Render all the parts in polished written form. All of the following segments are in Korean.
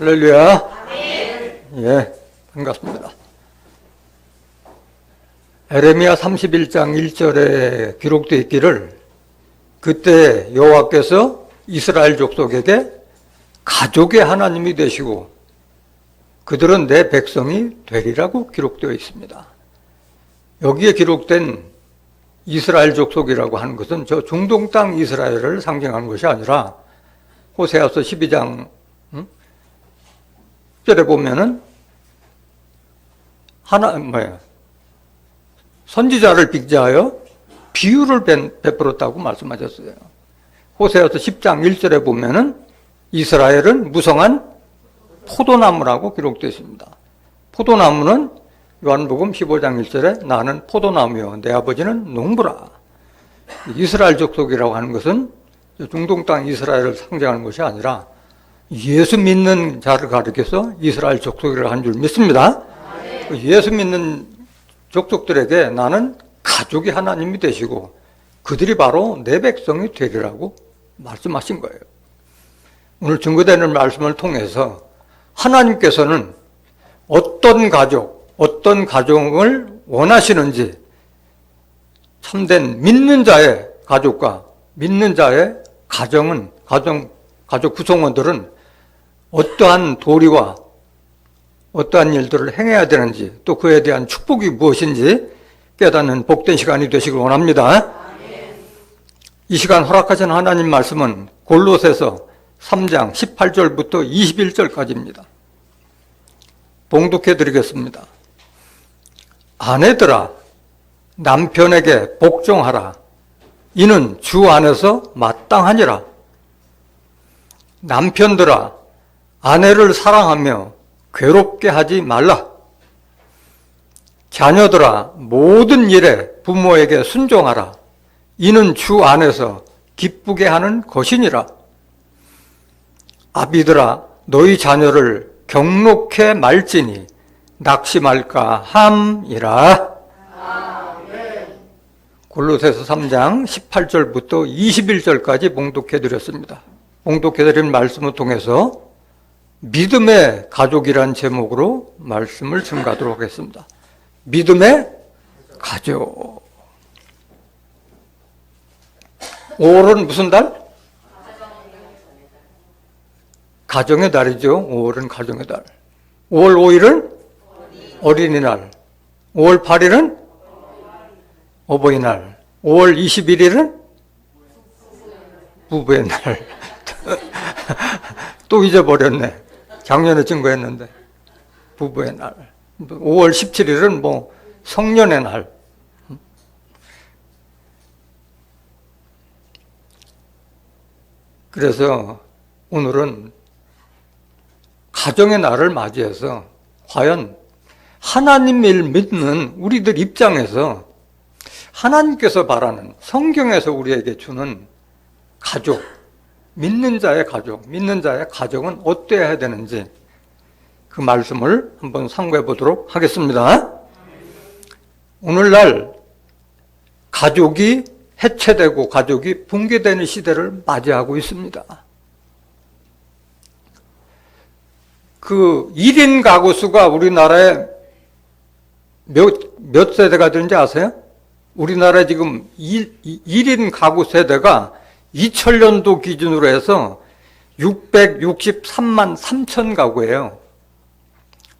할렐루야. 예, 반갑습니다. 에레미야 31장 1절에 기록되어 있기를 그때 여호와께서 이스라엘 족속에게 가족의 하나님이 되시고 그들은 내 백성이 되리라고 기록되어 있습니다. 여기에 기록된 이스라엘 족속이라고 하는 것은 저 중동 땅 이스라엘을 상징하는 것이 아니라 호세아서 12장 10절에 보면은 선지자를 빙자하여 비유를 베풀었다고 말씀하셨어요. 호세아서 10장 1절에 보면은 이스라엘은 무성한 포도나무라고 기록되어 있습니다. 포도나무는 요한복음 15장 1절에 나는 포도나무요 내 아버지는 농부라. 이스라엘 족속이라고 하는 것은 중동 땅 이스라엘을 상징하는 것이 아니라 예수 믿는 자를 가리켜서 이스라엘 족속이라고 하는 줄 믿습니다. 예수 믿는 족속들에게 나는 가족이 하나님이 되시고 그들이 바로 내 백성이 되리라고 말씀하신 거예요. 오늘 증거되는 말씀을 통해서 하나님께서는 어떤 가정을 원하시는지 참된 믿는 자의 가족과 믿는 자의 가족 구성원들은 어떠한 도리와 어떠한 일들을 행해야 되는지 또 그에 대한 축복이 무엇인지 깨닫는 복된 시간이 되시길 원합니다. 이 시간 허락하신 하나님 말씀은 골로새서 3장 18절부터 21절까지입니다. 봉독해 드리겠습니다. 아내들아 남편에게 복종하라. 이는 주 안에서 마땅하니라. 남편들아 아내를 사랑하며 괴롭게 하지 말라. 자녀들아 모든 일에 부모에게 순종하라. 이는 주 안에서 기쁘게 하는 것이니라. 아비들아 너희 자녀를 경록해 말지니 낙심할까 함이라. 골로새서 3장 18절부터 21절까지 봉독해 드렸습니다. 봉독해 드린 말씀을 통해서 믿음의 가족이란 제목으로 말씀을 증가하도록 하겠습니다. 믿음의 가족. 5월은 무슨 달? 가정의 달이죠. 5월은 가정의 달. 5월 5일은 어린이날. 5월 8일은 어버이날. 5월 21일은 부부의 날. 또 잊어버렸네. 작년에 증거했는데. 부부의 날. 5월 17일은 성년의 날. 그래서 오늘은 가정의 날을 맞이해서 과연 하나님을 믿는 우리들 입장에서 하나님께서 바라는 성경에서 우리에게 주는 가족, 믿는 자의 가정은 어때야 되는지 그 말씀을 한번 상고해 보도록 하겠습니다. 오늘날 가족이 해체되고 가족이 붕괴되는 시대를 맞이하고 있습니다. 그 1인 가구 수가 우리나라에 몇 세대가 되는지 아세요? 우리나라에 지금 1인 가구 세대가 2000년도 기준으로 해서 663만 3천 가구예요.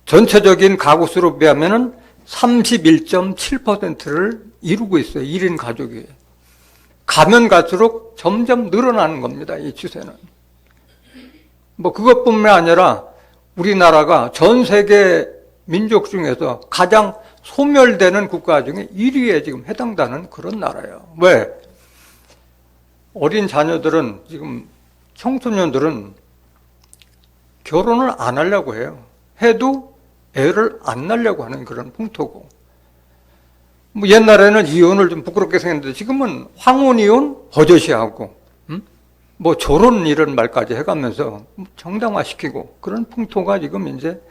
전체적인 가구 수로 비하면 31.7%를 이루고 있어요. 1인 가족이. 가면 갈수록 점점 늘어나는 겁니다. 이 추세는. 그것뿐만 아니라 우리나라가 전 세계 민족 중에서 가장 소멸되는 국가 중에 1위에 지금 해당되는 그런 나라예요. 왜? 어린 자녀들은 지금 청소년들은 결혼을 안 하려고 해요. 해도 애를 안 낳으려고 하는 그런 풍토고. 옛날에는 이혼을 좀 부끄럽게 생각했는데 지금은 황혼이혼 버젓이하고 졸혼 이런 말까지 해가면서 정당화시키고 그런 풍토가 지금 이제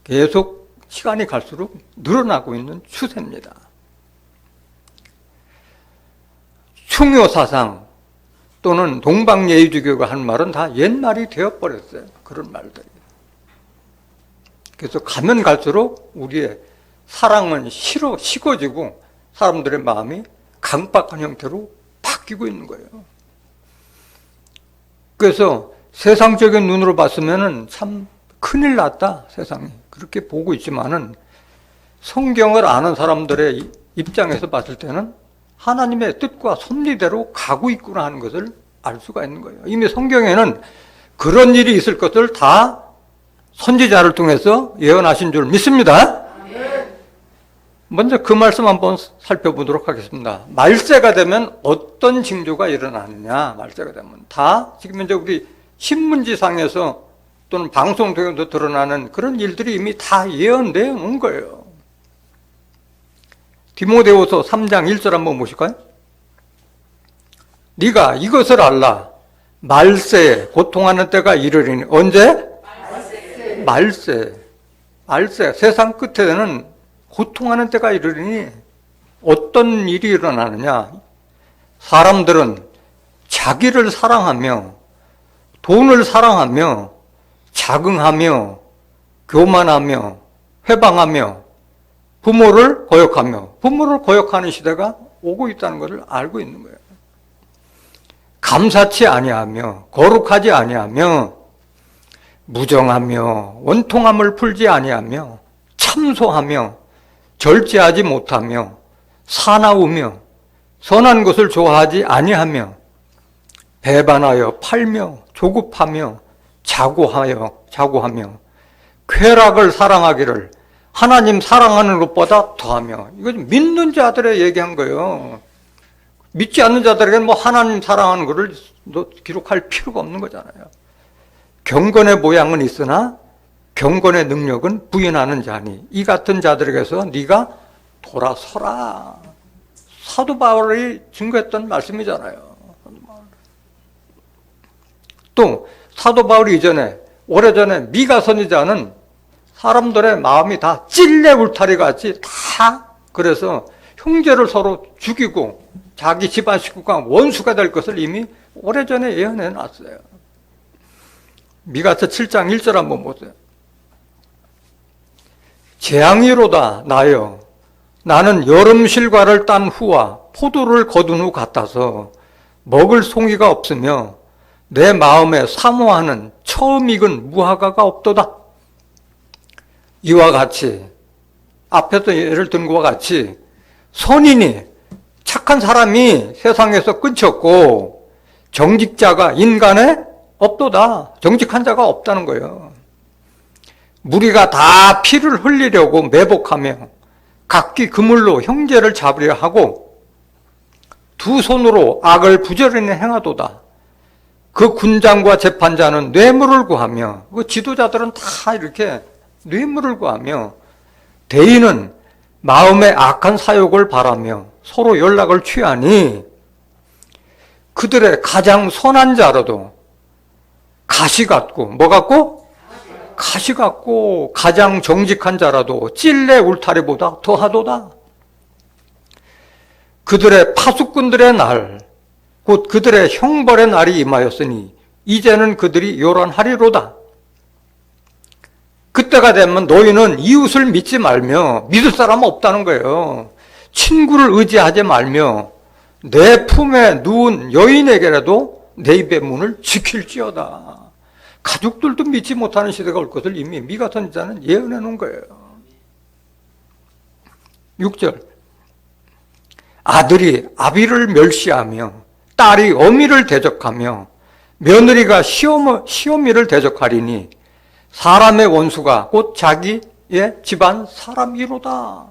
계속 시간이 갈수록 늘어나고 있는 추세입니다. 충효사상 또는 동방예의주교가 한 말은 다 옛말이 되어버렸어요. 그런 말들이. 그래서 가면 갈수록 우리의 사랑은 식어지고 사람들의 마음이 강박한 형태로 바뀌고 있는 거예요. 그래서 세상적인 눈으로 봤으면 참 큰일 났다, 세상이. 그렇게 보고 있지만은 성경을 아는 사람들의 입장에서 봤을 때는 하나님의 뜻과 섭리대로 가고 있구나 하는 것을 알 수가 있는 거예요. 이미 성경에는 그런 일이 있을 것을 다 선지자를 통해서 예언하신 줄 믿습니다. 먼저 그 말씀 한번 살펴보도록 하겠습니다. 말세가 되면 어떤 징조가 일어나느냐, 말세가 되면. 다 지금 현재 우리 신문지상에서 또는 방송 통해서 드러나는 그런 일들이 이미 다 예언되어 놓은 거예요. 디모데후서 3장 1절 한번 보실까요? 네가 이것을 알라. 말세에 고통하는 때가 이르리니. 언제? 말세. 세상 끝에는 고통하는 때가 이르리니 어떤 일이 일어나느냐? 사람들은 자기를 사랑하며 돈을 사랑하며 자긍하며 교만하며 회방하며 부모를 거역하는 시대가 오고 있다는 것을 알고 있는 거예요. 감사치 아니하며 거룩하지 아니하며 무정하며 원통함을 풀지 아니하며 참소하며 절제하지 못하며 사나우며 선한 것을 좋아하지 아니하며 배반하여 팔며 조급하며 자고하며 쾌락을 사랑하기를 하나님 사랑하는 것보다 더하며. 이거 믿는 자들의 얘기한 거예요. 믿지 않는 자들에게는 뭐 하나님 사랑하는 것을 기록할 필요가 없는 거잖아요. 경건의 모양은 있으나 경건의 능력은 부인하는 자니 이 같은 자들에게서 네가 돌아서라. 사도 바울이 증거했던 말씀이잖아요. 또 사도 바울이 오래전에 미가 선지자는 사람들의 마음이 다 찔레 울타리 같이 다 그래서 형제를 서로 죽이고 자기 집안 식구가 원수가 될 것을 이미 오래전에 예언해 놨어요. 미가서 7장 1절 한번 보세요. 재앙이로다 나여 나는 여름 실과를 딴 후와 포도를 거둔 후 같아서 먹을 송이가 없으며 내 마음에 사모하는 처음 익은 무화과가 없도다. 이와 같이 앞에서 예를 든 것과 같이 선인이 착한 사람이 세상에서 끊쳤고 정직자가 인간에 없도다. 정직한 자가 없다는 거예요. 무리가 다 피를 흘리려고 매복하며 각기 그물로 형제를 잡으려 하고 두 손으로 악을 부지런히 행하도다. 그 군장과 재판자는 뇌물을 구하며 그 지도자들은 다 이렇게 뇌물을 구하며 대인은 마음의 악한 사욕을 바라며 서로 연락을 취하니 그들의 가장 선한 자라도 가시 같고 뭐 같고? 가시 같고 가장 정직한 자라도 찔레 울타리보다 더하도다. 그들의 파수꾼들의 날 곧 그들의 형벌의 날이 임하였으니 이제는 그들이 요란하리로다. 그때가 되면 너희는 이웃을 믿지 말며 믿을 사람 없다는 거예요. 친구를 의지하지 말며 내 품에 누운 여인에게라도 내 입의 문을 지킬지어다. 가족들도 믿지 못하는 시대가 올 것을 이미 미가 선지자는 예언해 놓은 거예요. 6절 아들이 아비를 멸시하며 딸이 어미를 대적하며 며느리가 시어미를 대적하리니 사람의 원수가 곧 자기의 집안 사람이로다.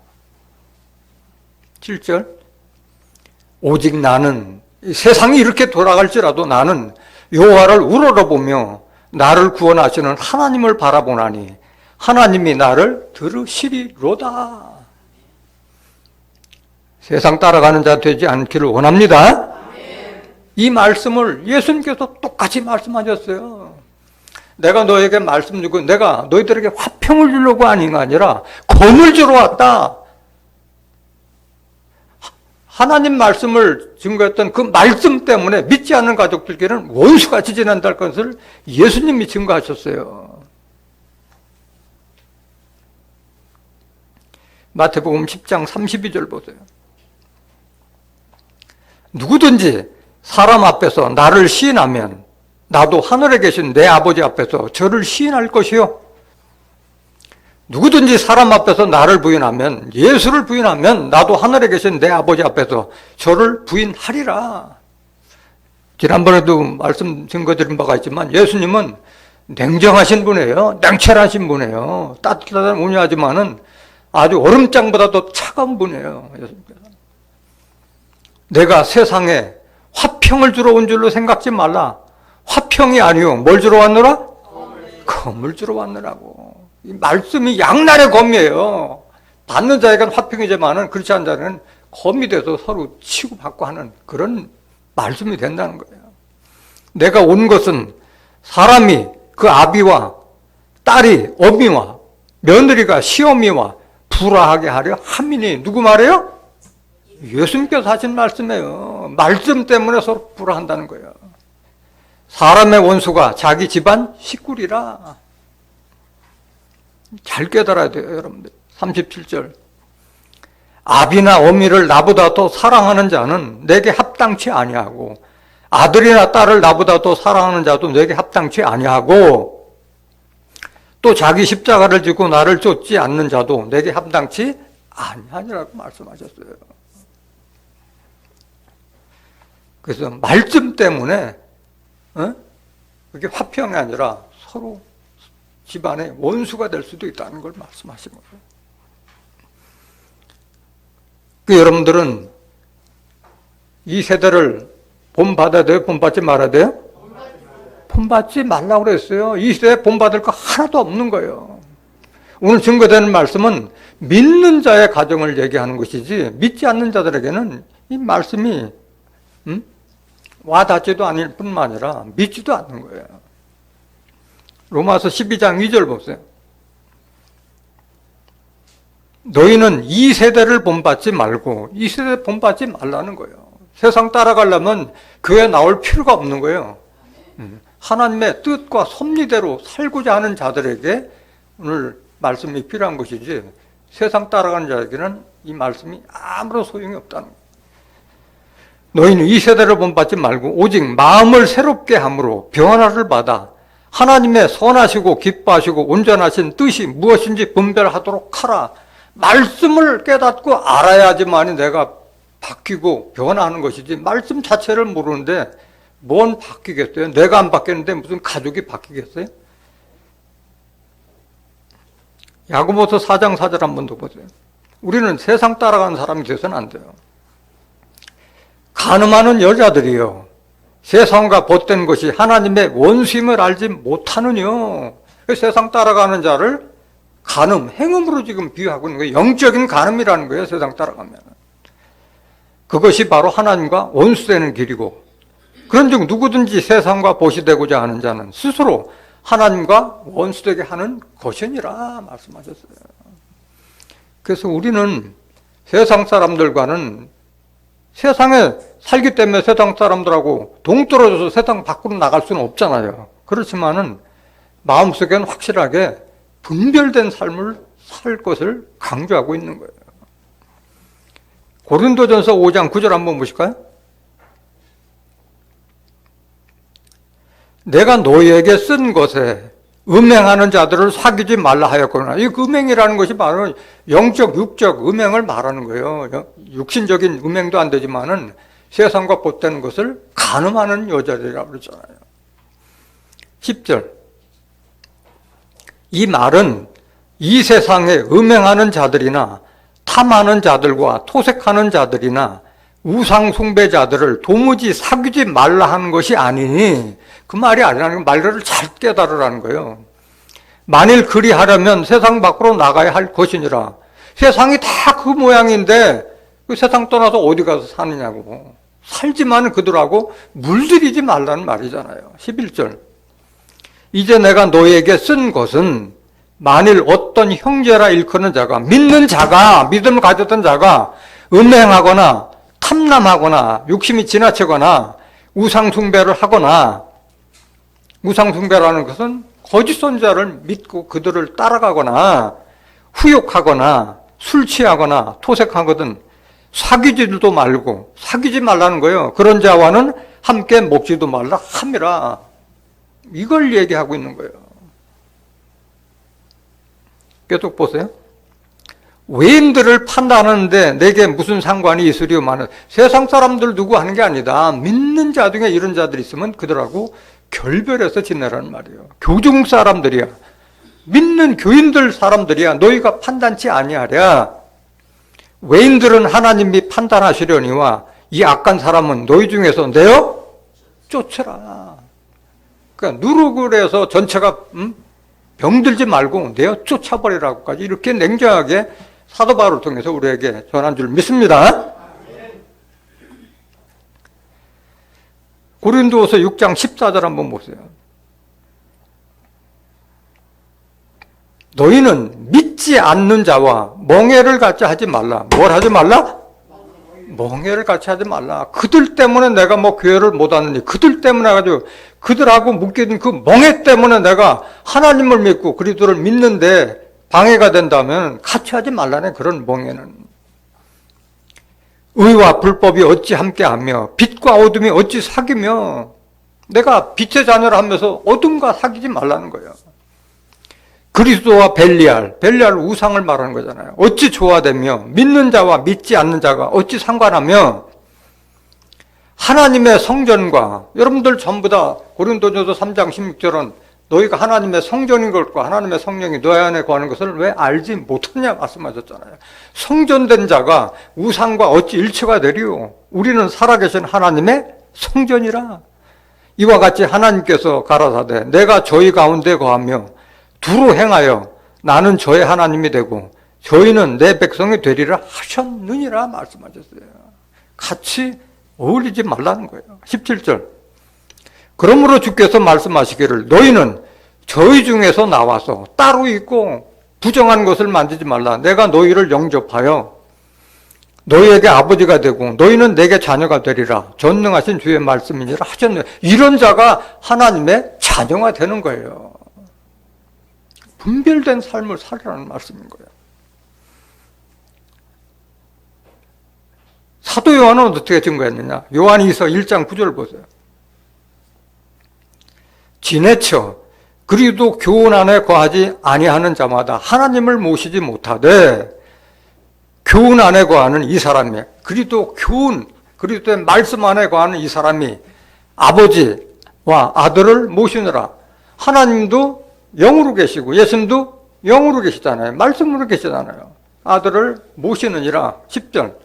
7절 오직 나는 세상이 이렇게 돌아갈지라도 나는 여호와를 우러러보며 나를 구원하시는 하나님을 바라보나니 하나님이 나를 들으시리로다. 세상 따라가는 자 되지 않기를 원합니다. 이 말씀을 예수님께서 똑같이 말씀하셨어요. 내가 너에게 말씀 주고 내가 너희들에게 화평을 주려고 하는 게 아니라 검을 주러 왔다. 하나님 말씀을 증거했던 그 말씀 때문에 믿지 않는 가족들끼리는 원수같이 지낸다는 것을 예수님이 증거하셨어요. 마태복음 10장 32절 보세요. 누구든지 사람 앞에서 나를 시인하면 나도 하늘에 계신 내 아버지 앞에서 저를 시인할 것이요. 누구든지 사람 앞에서 나를 부인하면, 예수를 부인하면 나도 하늘에 계신 내 아버지 앞에서 저를 부인하리라. 지난번에도 말씀 증거드린 바가 있지만 예수님은 냉정하신 분이에요. 냉철하신 분이에요. 따뜻한 온유하지만은 아주 얼음장보다도 차가운 분이에요. 예수님께서. 내가 세상에 화평을 주러 온 줄로 생각지 말라. 화평이 아니요 뭘 주러 왔노라? 검을 주러 왔느라고. 이 말씀이 양날의 검이에요. 받는 자에게는 화평이지만은 그렇지 않은 자는 검이 돼서 서로 치고받고 하는 그런 말씀이 된다는 거예요. 내가 온 것은 사람이 그 아비와 딸이 어미와 며느리가 시어미와 불화하게 하려 함이니. 누구 말이에요? 예수님께서 하신 말씀이에요. 말씀 때문에 서로 불화한다는 거예요. 사람의 원수가 자기 집안 식구리라. 잘 깨달아야 돼요, 여러분들. 37절. 아비나 어미를 나보다 더 사랑하는 자는 내게 합당치 아니하고 아들이나 딸을 나보다 더 사랑하는 자도 내게 합당치 아니하고 또 자기 십자가를 지고 나를 쫓지 않는 자도 내게 합당치 아니하니라고 말씀하셨어요. 그래서 말씀 때문에 그게 화평이 아니라 서로 집안의 원수가 될 수도 있다는 걸 말씀하신 거예요. 그 여러분들은 이 세대를 본받아야 돼요? 본받지 말아야 돼요? 본받지 말라고 그랬어요. 이 세대에 본받을 거 하나도 없는 거예요. 오늘 증거되는 말씀은 믿는 자의 가정을 얘기하는 것이지 믿지 않는 자들에게는 이 말씀이 와닿지도 않을 뿐만 아니라 믿지도 않는 거예요. 로마서 12장 2절 보세요. 너희는 이 세대를 본받지 말고 이 세대 본받지 말라는 거예요. 세상 따라가려면 교회 나올 필요가 없는 거예요. 하나님의 뜻과 섭리대로 살고자 하는 자들에게 오늘 말씀이 필요한 것이지 세상 따라가는 자에게는 이 말씀이 아무런 소용이 없다는 거예요. 너희는 이 세대를 본받지 말고 오직 마음을 새롭게 함으로 변화를 받아 하나님의 선하시고 기뻐하시고 온전하신 뜻이 무엇인지 분별하도록 하라. 말씀을 깨닫고 알아야지만 내가 바뀌고 변화하는 것이지 말씀 자체를 모르는데 뭔 바뀌겠어요? 내가 안 바뀌는데 무슨 가족이 바뀌겠어요? 야고보서 4장 4절 한 번 더 보세요. 우리는 세상 따라가는 사람이 돼서는 안 돼요. 간음하는 여자들이요 세상과 벗된 것이 하나님의 원수임을 알지 못하느뇨. 세상 따라가는 자를 간음, 행음으로 지금 비유하고 있는 거예요. 영적인 간음이라는 거예요. 세상 따라가면. 그것이 바로 하나님과 원수되는 길이고 그런즉 누구든지 세상과 보시되고자 하는 자는 스스로 하나님과 원수되게 하는 것이니라 말씀하셨어요. 그래서 우리는 세상 사람들과는 세상에 살기 때문에 세상 사람들하고 동떨어져서 세상 밖으로 나갈 수는 없잖아요. 그렇지만은 마음속에는 확실하게 분별된 삶을 살 것을 강조하고 있는 거예요. 고린도전서 5장 9절 한번 보실까요? 내가 너희에게 쓴 것에 음행하는 자들을 사귀지 말라 하였거나. 이 음행이라는 것이 바로 영적, 육적 음행을 말하는 거예요. 육신적인 음행도 안 되지만은 세상과 벗되는 것을 간음하는 여자들이라고 그러잖아요. 10절. 이 말은 이 세상에 음행하는 자들이나 탐하는 자들과 토색하는 자들이나 우상 숭배자들을 도무지 사귀지 말라 하는 것이 아니니 그 말이 아니라는 말을 잘 깨달으라는 거예요. 만일 그리하려면 세상 밖으로 나가야 할 것이니라. 세상이 다 그 모양인데 그 세상 떠나서 어디 가서 사느냐고. 살지만 그들하고 물들이지 말라는 말이잖아요. 11절. 이제 내가 너희에게 쓴 것은 만일 어떤 형제라 일컫는 자가 믿는 자가 믿음을 가졌던 자가 음행하거나 탐남하거나 욕심이 지나치거나 우상숭배를 하거나 우상숭배라는 것은 거짓 선자를 믿고 그들을 따라가거나 후욕하거나 술 취하거나 토색하거든 사귀지도 말고 사귀지 말라는 거예요. 그런 자와는 함께 먹지도 말라 함이라. 이걸 얘기하고 있는 거예요. 계속 보세요. 외인들을 판단하는데 내게 무슨 상관이 있으리요마는 세상 사람들 누구 하는 게 아니다. 믿는 자 중에 이런 자들이 있으면 그들하고 결별해서 지내라는 말이에요. 교중 사람들이야. 믿는 교인들 사람들이야. 너희가 판단치 아니하랴. 외인들은 하나님이 판단하시려니와 이 악한 사람은 너희 중에서 내어 쫓으라. 그러니까 누르고 해서 전체가 병들지 말고 내어 쫓아버리라고까지 이렇게 냉정하게 사도 바울을 통해서 우리에게 전한 줄 믿습니다. 고린도후서 6장 14절 한번 보세요. 너희는 믿지 않는 자와 멍해를 같이 하지 말라. 뭘 하지 말라? 멍해를 같이 하지 말라. 그들 때문에 내가 뭐 교회를 못 왔느니 그들 때문에 가지고 그들하고 묶여진 그 멍해 때문에 내가 하나님을 믿고 그리스도를 믿는데 방해가 된다면 같이 하지 말라네. 그런 멍해는. 의와 불법이 어찌 함께하며 빛과 어둠이 어찌 사귀며. 내가 빛의 자녀를 하면서 어둠과 사귀지 말라는 거예요. 그리스도와 벨리알 우상을 말하는 거잖아요. 어찌 조화되며 믿는 자와 믿지 않는 자가 어찌 상관하며. 하나님의 성전과 여러분들 전부 다 고린도전서 3장 16절은 너희가 하나님의 성전인 것과 하나님의 성령이 너희 안에 거하는 것을 왜 알지 못하냐 말씀하셨잖아요. 성전된 자가 우상과 어찌 일치가 되리요. 우리는 살아계신 하나님의 성전이라. 이와 같이 하나님께서 가라사대 내가 저희 가운데 거하며 두루 행하여 나는 저의 하나님이 되고 저희는 내 백성이 되리라 하셨느니라 말씀하셨어요. 같이 어울리지 말라는 거예요. 17절 그러므로 주께서 말씀하시기를 너희는 저희 중에서 나와서 따로 있고 부정한 것을 만지지 말라. 내가 너희를 영접하여 너희에게 아버지가 되고 너희는 내게 자녀가 되리라. 전능하신 주의 말씀이니라 하셨네요. 이런 자가 하나님의 자녀가 되는 거예요. 분별된 삶을 살으라는 말씀인 거예요. 사도 요한은 어떻게 증거했느냐? 요한이서 1장 9절을 보세요. 지내쳐 그리도 교훈 안에 거하지 아니하는 자마다 하나님을 모시지 못하되 교훈 안에 거하는 이 사람이 그리도 교훈 그리도의 말씀 안에 거하는 이 사람이 아버지와 아들을 모시느라. 하나님도 영으로 계시고 예수님도 영으로 계시잖아요. 말씀으로 계시잖아요. 아들을 모시느니라. 10절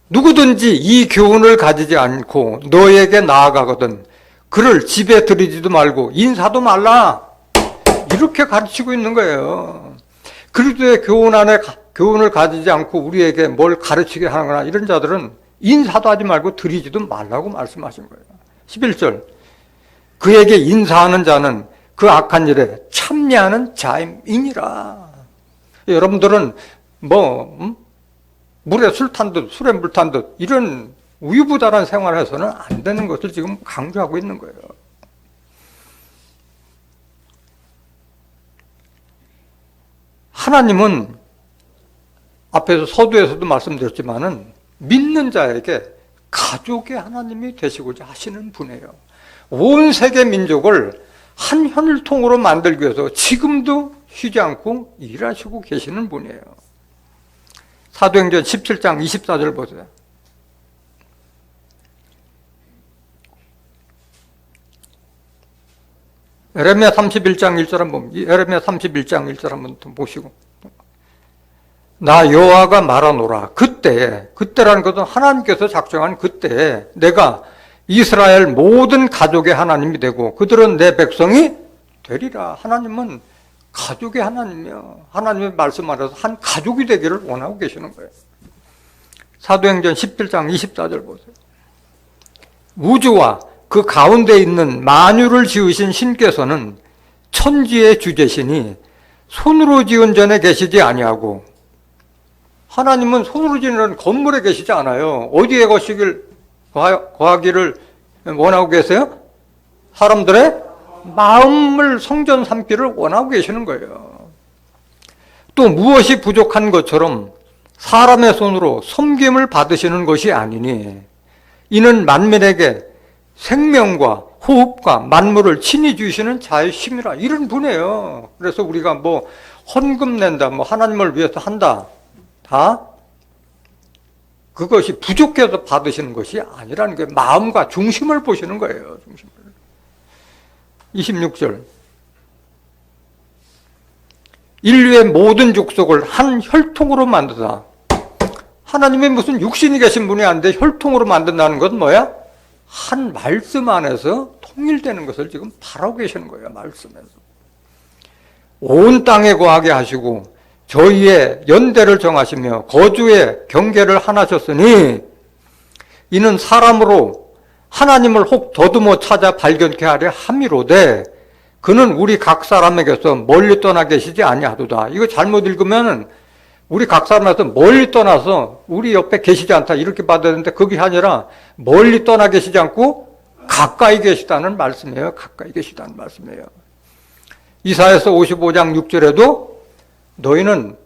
누구든지 이 교훈을 가지지 않고 너에게 나아가거든 그를 집에 들이지도 말고 인사도 말라. 이렇게 가르치고 있는 거예요. 그리스도의 교훈 안에 교훈을 가지지 않고 우리에게 뭘 가르치게 하거나 이런 자들은 인사도 하지 말고 들이지도 말라고 말씀하신 거예요. 11절 그에게 인사하는 자는 그 악한 일에 참여하는 자임이니라. 여러분들은 물에 술 탄 듯 술에 물 탄 듯 이런 우유부단한 생활을 해서는 안 되는 것을 지금 강조하고 있는 거예요. 하나님은 앞에서 서두에서도 말씀드렸지만은 믿는 자에게 가족의 하나님이 되시고자 하시는 분이에요. 온 세계 민족을 한 혈통으로 만들기 위해서 지금도 쉬지 않고 일하시고 계시는 분이에요. 사도행전 17장 24절 보세요. 에레미야 31장 1절 한번 에레미야 31장 1절 한번 보시고 나 여호와가 말하노라 그때라는 것은 하나님께서 작정한 그때에 내가 이스라엘 모든 가족의 하나님이 되고 그들은 내 백성이 되리라. 하나님은 가족의 하나님이요. 하나님의 말씀 안에서 한 가족이 되기를 원하고 계시는 거예요. 사도행전 17장 24절 보세요. 우주와 그 가운데 있는 만유를 지으신 신께서는 천지의 주제시니 손으로 지은 전에 계시지 아니하고. 하나님은 손으로 지은 건물에 계시지 않아요. 어디에 거하기를 원하고 계세요? 사람들의 마음을 성전 삼기를 원하고 계시는 거예요. 또 무엇이 부족한 것처럼 사람의 손으로 섬김을 받으시는 것이 아니니 이는 만민에게 생명과 호흡과 만물을 친히 주시는 자유심이라, 이런 분이에요. 그래서 우리가 뭐 헌금 낸다, 뭐 하나님을 위해서 한다, 다 그것이 부족해서 받으시는 것이 아니라는 게, 마음과 중심을 보시는 거예요. 중심을. 26절. 인류의 모든 족속을 한 혈통으로 만드사. 하나님이 무슨 육신이 계신 분이 아닌데 혈통으로 만든다는 건 뭐야? 한 말씀 안에서 통일되는 것을 지금 바라고 계시는 거예요. 말씀에서. 온 땅에 거하게 하시고 저희의 연대를 정하시며 거주의 경계를 하나셨으니 이는 사람으로 하나님을 혹 더듬어 찾아 발견케 하려 함이로되 그는 우리 각 사람에게서 멀리 떠나 계시지 아니하도다. 이거 잘못 읽으면 우리 각 사람에서 멀리 떠나서 우리 옆에 계시지 않다 이렇게 받아야 되는데, 그게 아니라 멀리 떠나 계시지 않고 가까이 계시다는 말씀이에요. 가까이 계시다는 말씀이에요. 이사야서 55장 6절에도 너희는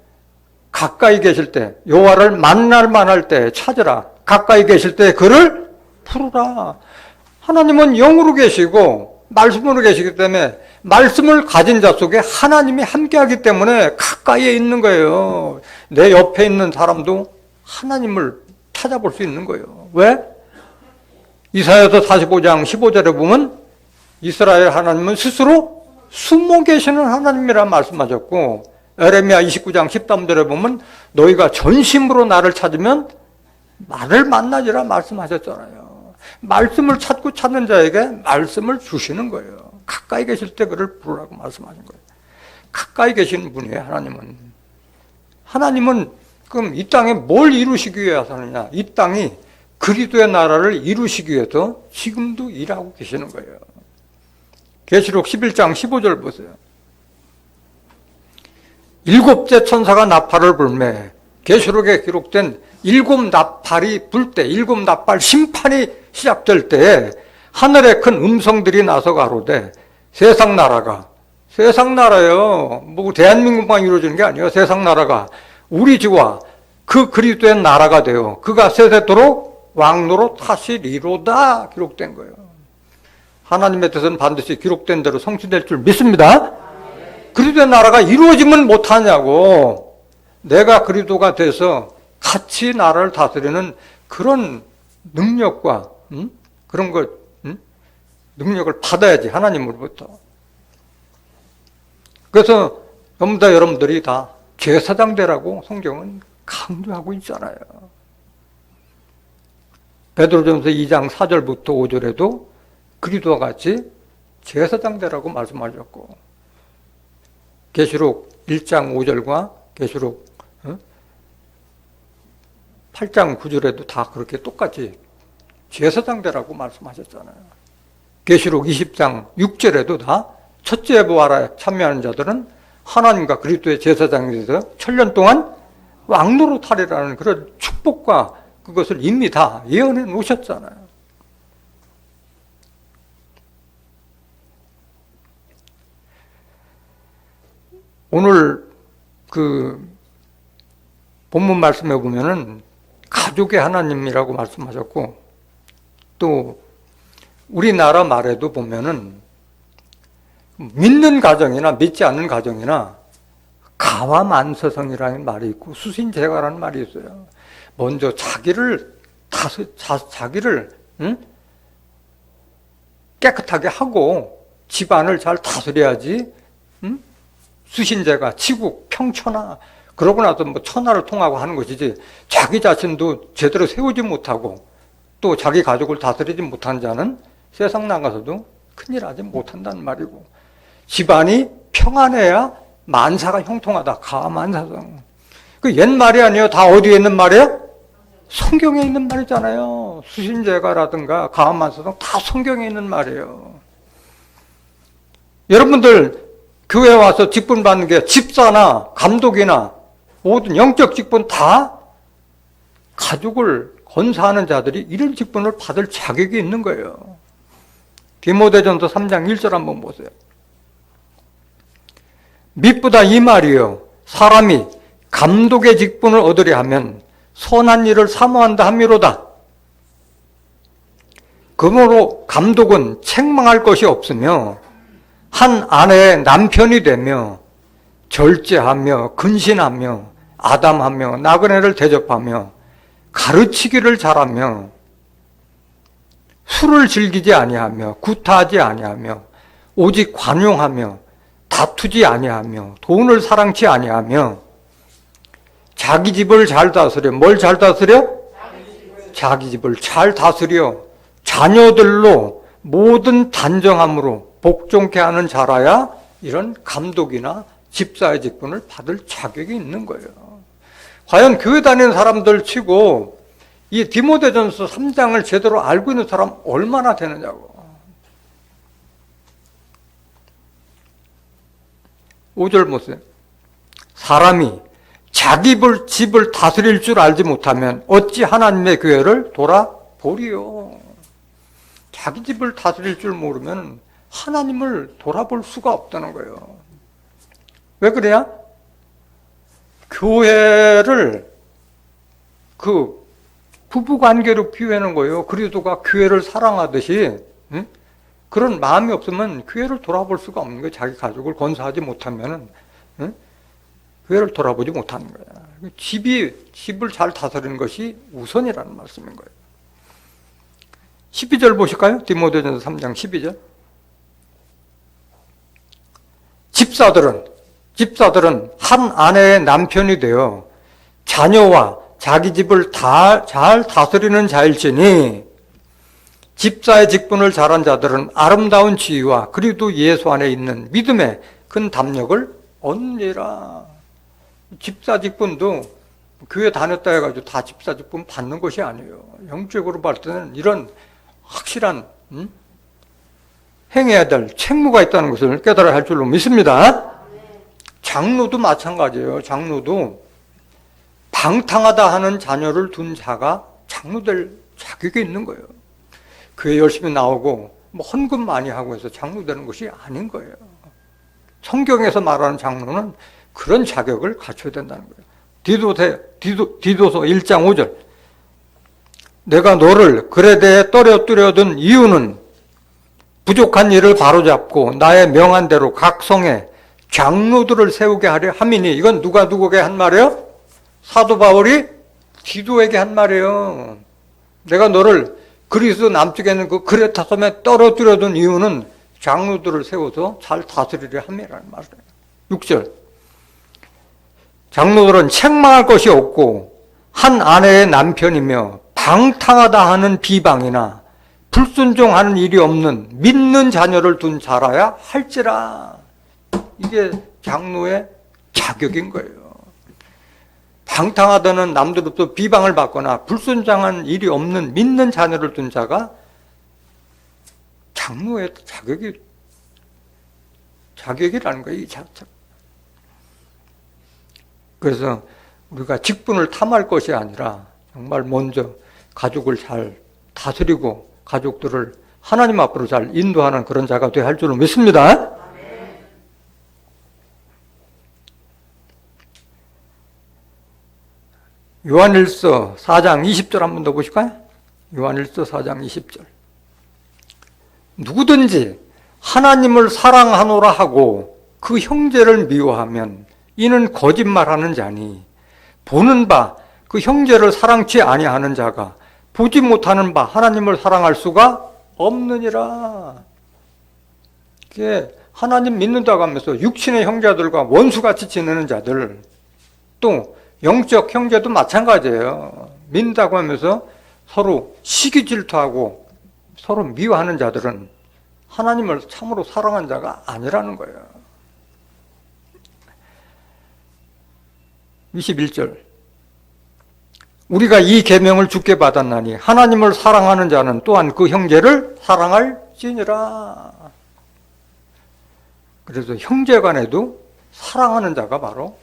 가까이 계실 때, 여호와를 만날 만할 때 찾으라. 가까이 계실 때 그를 부르라. 하나님은 영으로 계시고 말씀으로 계시기 때문에 말씀을 가진 자 속에 하나님이 함께하기 때문에 가까이에 있는 거예요. 내 옆에 있는 사람도 하나님을 찾아볼 수 있는 거예요. 왜? 이사야서 45장 15절에 보면 이스라엘 하나님은 스스로 숨어 계시는 하나님이라 말씀하셨고, 에레미야 29장 13절에 보면 너희가 전심으로 나를 찾으면 나를 만나지라 말씀하셨잖아요. 말씀을 찾고 찾는 자에게 말씀을 주시는 거예요. 가까이 계실 때 그를 부르라고 말씀하신 거예요. 가까이 계시는 분이에요. 하나님은 그럼 이 땅에 뭘 이루시기 위해서 하느냐? 이 땅이 그리스도의 나라를 이루시기 위해서 지금도 일하고 계시는 거예요. 계시록 11장 15절 보세요. 일곱째 천사가 나팔을 불매, 계시록에 기록된 일곱 나팔이 불 때, 일곱 나팔 심판이 시작될 때에 하늘에 큰 음성들이 나서 가로되 세상 나라가, 세상 나라요, 뭐 대한민국만 이루어지는 게 아니에요. 세상 나라가 우리 주와 그 그리스도의 나라가 되어 그가 세세토록 왕노로 타시리로다 기록된 거예요. 하나님의 뜻은 반드시 기록된 대로 성취될 줄 믿습니다. 그리스도의 나라가 이루어지면 못하냐고. 내가 그리스도가 돼서 같이 나라를 다스리는 그런 능력과 그런 걸 능력을 받아야지, 하나님으로부터. 그래서 전부 다 여러분들이 다 제사장 되라고 성경은 강조하고 있잖아요. 베드로전서 2장 4절부터 5절에도 그리스도와 같이 제사장 되라고 말씀하셨고, 계시록 1장 5절과 계시록 8장 9절에도 다 그렇게 똑같이 제사장 되라고 말씀하셨잖아요. 계시록 20장 6절에도 다 첫째 부활에 참여하는 자들은 하나님과 그리스도의 제사장이 돼서 천년 동안 왕노로 타리라는 그런 축복과 그것을 이미 다 예언해 놓으셨잖아요. 오늘 그 본문 말씀에 보면은 가족의 하나님이라고 말씀하셨고, 또 우리나라 말에도 보면은 믿는 가정이나 믿지 않는 가정이나 가와만서성이라는 말이 있고 수신제가라는 말이 있어요. 먼저 자기를 깨끗하게 하고 집안을 잘 다스려야지. 수신제가, 치국, 평천하, 그러고 나서 뭐 천하를 통하고 하는 것이지, 자기 자신도 제대로 세우지 못하고 또 자기 가족을 다스리지 못한 자는 세상 나가서도 큰일 하지 못한다는 말이고, 집안이 평안해야 만사가 형통하다. 가만사성. 그 옛말이 아니에요. 다 어디에 있는 말이에요? 성경에 있는 말이잖아요. 수신제가라든가 가만사성 다 성경에 있는 말이에요. 여러분들 교회 와서 직분 받는 게 집사나 감독이나 모든 영적 직분 다 가족을 건사하는 자들이 이런 직분을 받을 자격이 있는 거예요. 디모데전서 3장 1절 한번 보세요. 밑보다 이 말이요, 사람이 감독의 직분을 얻으려 하면 선한 일을 사모한다 함이로다. 그러므로 감독은 책망할 것이 없으며 한 아내의 남편이 되며 절제하며 근신하며 아담하며 나그네를 대접하며 가르치기를 잘하며 술을 즐기지 아니하며 구타하지 아니하며 오직 관용하며 다투지 아니하며 돈을 사랑치 아니하며 자기 집을 잘 다스려. 뭘 잘 다스려? 자기 집을 잘 다스려 자녀들로 모든 단정함으로 복종케 하는 자라야 이런 감독이나 집사의 직분을 받을 자격이 있는 거예요. 과연 교회 다니는 사람들 치고 이 디모데전서 3장을 제대로 알고 있는 사람 얼마나 되느냐고. 5절 보세요. 사람이 자기 집을 다스릴 줄 알지 못하면 어찌 하나님의 교회를 돌아보리요. 자기 집을 다스릴 줄 모르면 하나님을 돌아볼 수가 없다는 거예요. 왜 그래야? 교회를 그 부부관계로 비유하는 거예요. 그리스도가 교회를 사랑하듯이 그런 마음이 없으면 교회를 돌아볼 수가 없는 거예요. 자기 가족을 건사하지 못하면 교회를 돌아보지 못하는 거예요. 집을 잘 다스리는 것이 우선이라는 말씀인 거예요. 12절 보실까요? 디모데전서 3장 12절. 집사들은 한 아내의 남편이 되어 자녀와 자기 집을 잘 다스리는 자일지니 집사의 직분을 잘한 자들은 아름다운 지위와 그리도 예수 안에 있는 믿음의 큰 담력을 얻느니라. 집사 직분도 교회 다녔다 해가지고 다 집사 직분 받는 것이 아니에요. 영적으로 볼 때는 이런 확실한 행해야 될 책무가 있다는 것을 깨달아야 할 줄로 믿습니다. 장로도 마찬가지예요. 장로도 방탕하다 하는 자녀를 둔 자가 장로 될 자격이 있는 거예요. 교회 열심히 나오고 헌금 많이 하고 해서 장로 되는 것이 아닌 거예요. 성경에서 말하는 장로는 그런 자격을 갖춰야 된다는 거예요. 디도서 1장 5절. 내가 너를 그레데에 떨어뜨려둔 이유는 부족한 일을 바로잡고 나의 명한 대로 각 성에 장로들을 세우게 하려 함이니. 이건 누가 누구에게 한 말이에요? 사도 바울이 디도에게 한 말이에요. 내가 너를 그리스 남쪽에 있는 그 그레타 섬에 떨어뜨려둔 이유는 장로들을 세워서 잘 다스리려 함이라는 말이에요. 6절. 장로들은 책망할 것이 없고 한 아내의 남편이며 방탕하다 하는 비방이나 불순종하는 일이 없는 믿는 자녀를 둔 자라야 할지라. 이게 장로의 자격인 거예요. 방탕하다는 남들로부터 비방을 받거나 불순종한 일이 없는 믿는 자녀를 둔 자가 장로의 자격이라는 거예요. 이 자체. 그래서 우리가 직분을 탐할 것이 아니라 정말 먼저 가족을 잘 다스리고 가족들을 하나님 앞으로 잘 인도하는 그런 자가 되어야 할 줄로 믿습니다. 요한일서 4장 20절 한 번 더 보실까요? 요한일서 4장 20절. 누구든지 하나님을 사랑하노라 하고 그 형제를 미워하면 이는 거짓말하는 자니 보는 바 그 형제를 사랑치 아니하는 자가 보지 못하는 바 하나님을 사랑할 수가 없느니라. 이게 하나님 믿는다고 하면서 육신의 형제들과 원수같이 지내는 자들, 또 영적 형제도 마찬가지예요. 믿는다고 하면서 서로 시기 질투하고 서로 미워하는 자들은 하나님을 참으로 사랑한 자가 아니라는 거예요. 21절. 우리가 이 계명을 주께 받았나니 하나님을 사랑하는 자는 또한 그 형제를 사랑할지니라. 그래서 형제간에도 사랑하는 자가 바로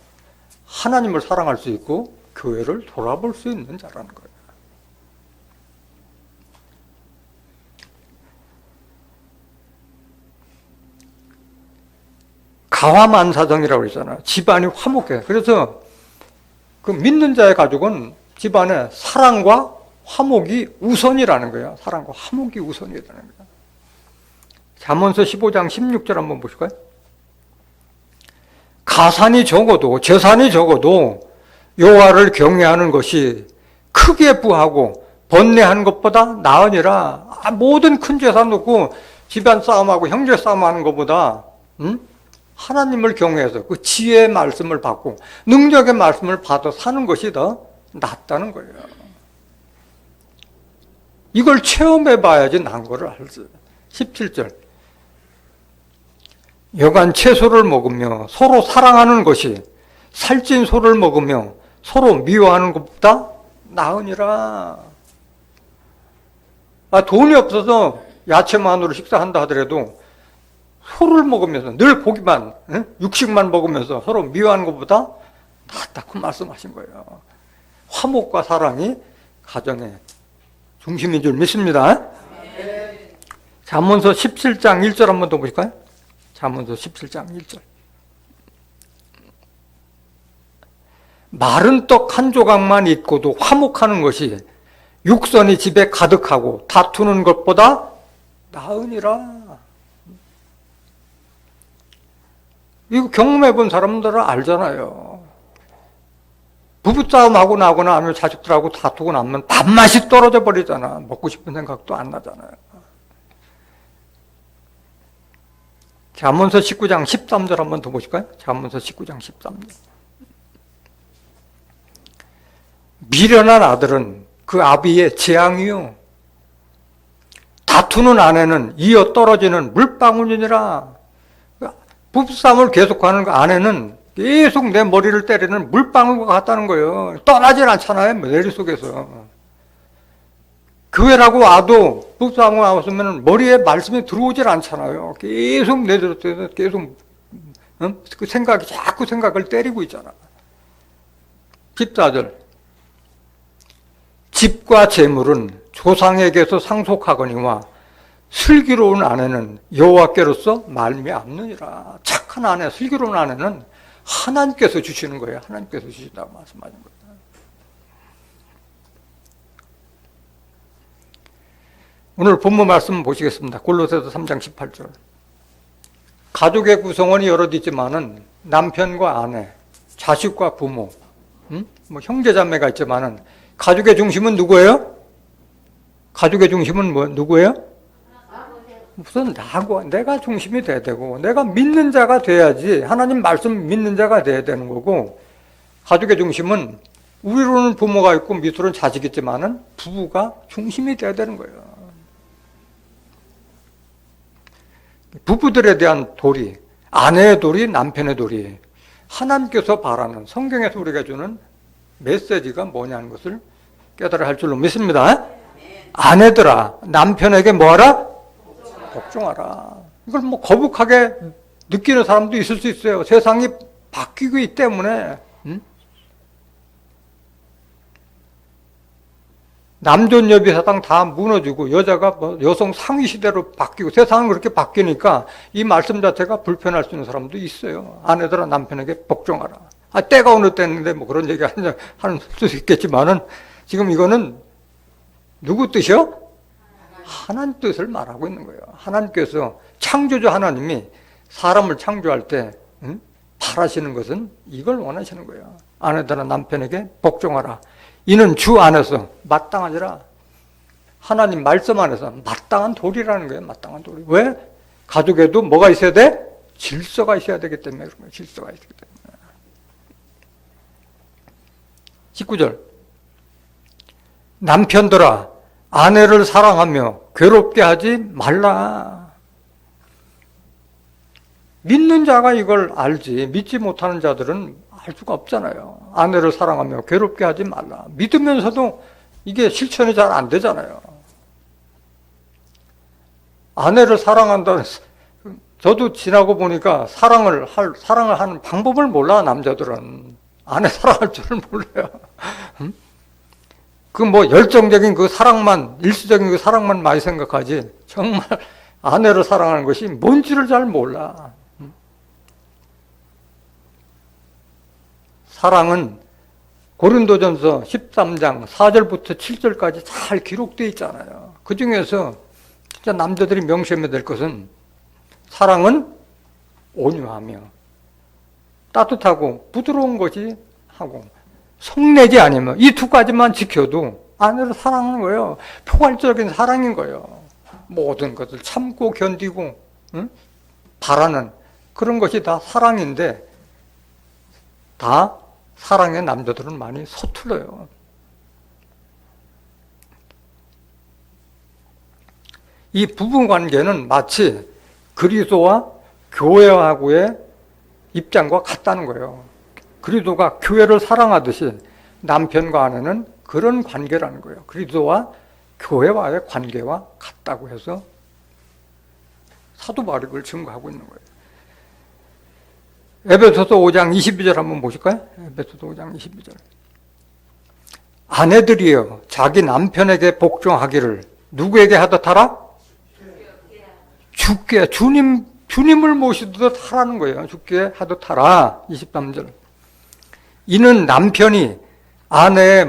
하나님을 사랑할 수 있고 교회를 돌아볼 수 있는 자라는 거예요. 가화만사정이라고 그러잖아요. 집안이 화목해. 그래서 그 믿는 자의 가족은 집안에 사랑과 화목이 우선이라는 거예요. 사랑과 화목이 우선이라는 거예요. 잠언서 15장 16절 한번 보실까요? 가산이 적어도 재산이 적어도 여호와를 경외하는 것이 크게 부하고 번뇌한 것보다 나으니라. 모든 큰 재산 놓고 집안 싸움하고 형제 싸움하는 것보다 하나님을 경외해서 그 지혜의 말씀을 받고 능력의 말씀을 받아 사는 것이 더 낫다는 거예요. 이걸 체험해 봐야지 난 거를 알지. 17절. 여간 채소를 먹으며 서로 사랑하는 것이 살찐 소를 먹으며 서로 미워하는 것보다 나으니라. 돈이 없어서 야채만으로 식사한다 하더라도 소를 먹으면서 늘 고기만, 육식만 먹으면서 서로 미워하는 것보다 낫다고 말씀하신 거예요. 화목과 사랑이 가정의 중심인 줄 믿습니다. 잠언서 17장 1절 한번 더 보실까요? 잠언서 17장 1절. 마른 떡 한 조각만 있고도 화목하는 것이 육선이 집에 가득하고 다투는 것보다 나으니라. 이거 경험해 본 사람들은 알잖아요. 부부싸움하고 나거나 아니면 자식들하고 다투고 나면 밥맛이 떨어져 버리잖아. 먹고 싶은 생각도 안 나잖아요. 잠언서 19장 13절 한번 더 보실까요? 잠언서 19장 13절. 미련한 아들은 그 아비의 재앙이요 다투는 아내는 이어 떨어지는 물방울이니라. 부부싸움을 계속하는 아내는 계속 내 머리를 때리는 물방울과 같다는 거예요. 떠나질 않잖아요, 머릿속에서. 교회라고 와도 부부싸움을 왔으면 머리에 말씀이 들어오질 않잖아요. 계속 내들어서 계속 그 생각이 자꾸 생각을 때리고 있잖아. 14절. 집과 재물은 조상에게서 상속하거니와 슬기로운 아내는 여호와께로서 말미암느니라. 착한 아내, 슬기로운 아내는 하나님께서 주시는 거예요. 하나님께서 주신다고 말씀하신 거예요. 오늘 본문 말씀 보시겠습니다. 골로새서 3장 18절. 가족의 구성원이 여럿 있지만은 남편과 아내, 자식과 부모, 뭐 형제자매가 있지만은 가족의 중심은 누구예요? 가족의 중심은 누구예요? 무슨 나고 내가 중심이 돼야 되고 내가 믿는 자가 돼야지 하나님 말씀 믿는 자가 돼야 되는 거고 가족의 중심은 우리로는 부모가 있고 밑으로는 자식이 있지만은 부부가 중심이 돼야 되는 거예요. 부부들에 대한 도리, 아내의 도리, 남편의 도리, 하나님께서 바라는 성경에서 우리가 주는 메시지가 뭐냐는 것을 깨달아야 할 줄로 믿습니다. 아내들아, 남편에게 뭐하라? 복종하라. 이걸 뭐 거북하게 느끼는 사람도 있을 수 있어요. 세상이 바뀌고 있기 때문에. 남존 여비 사상 다 무너지고 여자가 뭐 여성 상위 시대로 바뀌고 세상은 그렇게 바뀌니까 이 말씀 자체가 불편할 수 있는 사람도 있어요. 아내들아 남편에게 복종하라. 때가 어느 때인데 뭐 그런 얘기 하는 수도 있겠지만은 지금 이거는 누구 뜻이요? 하나님 뜻을 말하고 있는 거예요. 하나님께서 창조주 하나님이 사람을 창조할 때 바라시는 것은 이걸 원하시는 거예요. 아내들아 남편에게 복종하라. 이는 주 안에서 마땅하니라. 하나님 말씀 안에서 마땅한 도리라는 거예요. 마땅한 도리. 왜? 가족에도 뭐가 있어야 돼? 질서가 있어야 되기 때문에 그런 거예요. 질서가 있기 때문에. 19절. 남편들아 아내를 사랑하며 괴롭게 하지 말라. 믿는 자가 이걸 알지 믿지 못하는 자들은 알 수가 없잖아요. 아내를 사랑하며 괴롭게 하지 말라. 믿으면서도 이게 실천이 잘 안 되잖아요. 아내를 사랑한다는 저도 지나고 보니까 사랑을 하는 방법을 몰라. 남자들은 아내 사랑할 줄을 몰라요. 그 뭐 열정적인 그 사랑만, 일시적인 그 사랑만 많이 생각하지 정말 아내를 사랑하는 것이 뭔지를 잘 몰라. 사랑은 고린도전서 13장 4절부터 7절까지 잘 기록되어 있잖아요. 그 중에서 진짜 남자들이 명심해야 될 것은 사랑은 온유하며 따뜻하고 부드러운 것이 하고 성내지 않으며 이 두 가지만 지켜도 아내를 사랑하는 거예요. 포괄적인 사랑인 거예요. 모든 것을 참고 견디고 바라는 그런 것이 다 사랑인데 다 사랑의 남자들은 많이 서툴러요. 이 부부관계는 마치 그리스도와 교회하고의 입장과 같다는 거예요. 그리스도가 교회를 사랑하듯이 남편과 아내는 그런 관계라는 거예요. 그리스도와 교회와의 관계와 같다고 해서 사도 바울이 그걸 증거하고 있는 거예요. 에베소서 5장 22절 한번 보실까요? 에베소서 5장 22절. 아내들이여 자기 남편에게 복종하기를 누구에게 하듯 하라? 주께, 주님을 모시듯 하라는 거예요. 주께 하듯 하라. 23절. 이는 남편이 아내의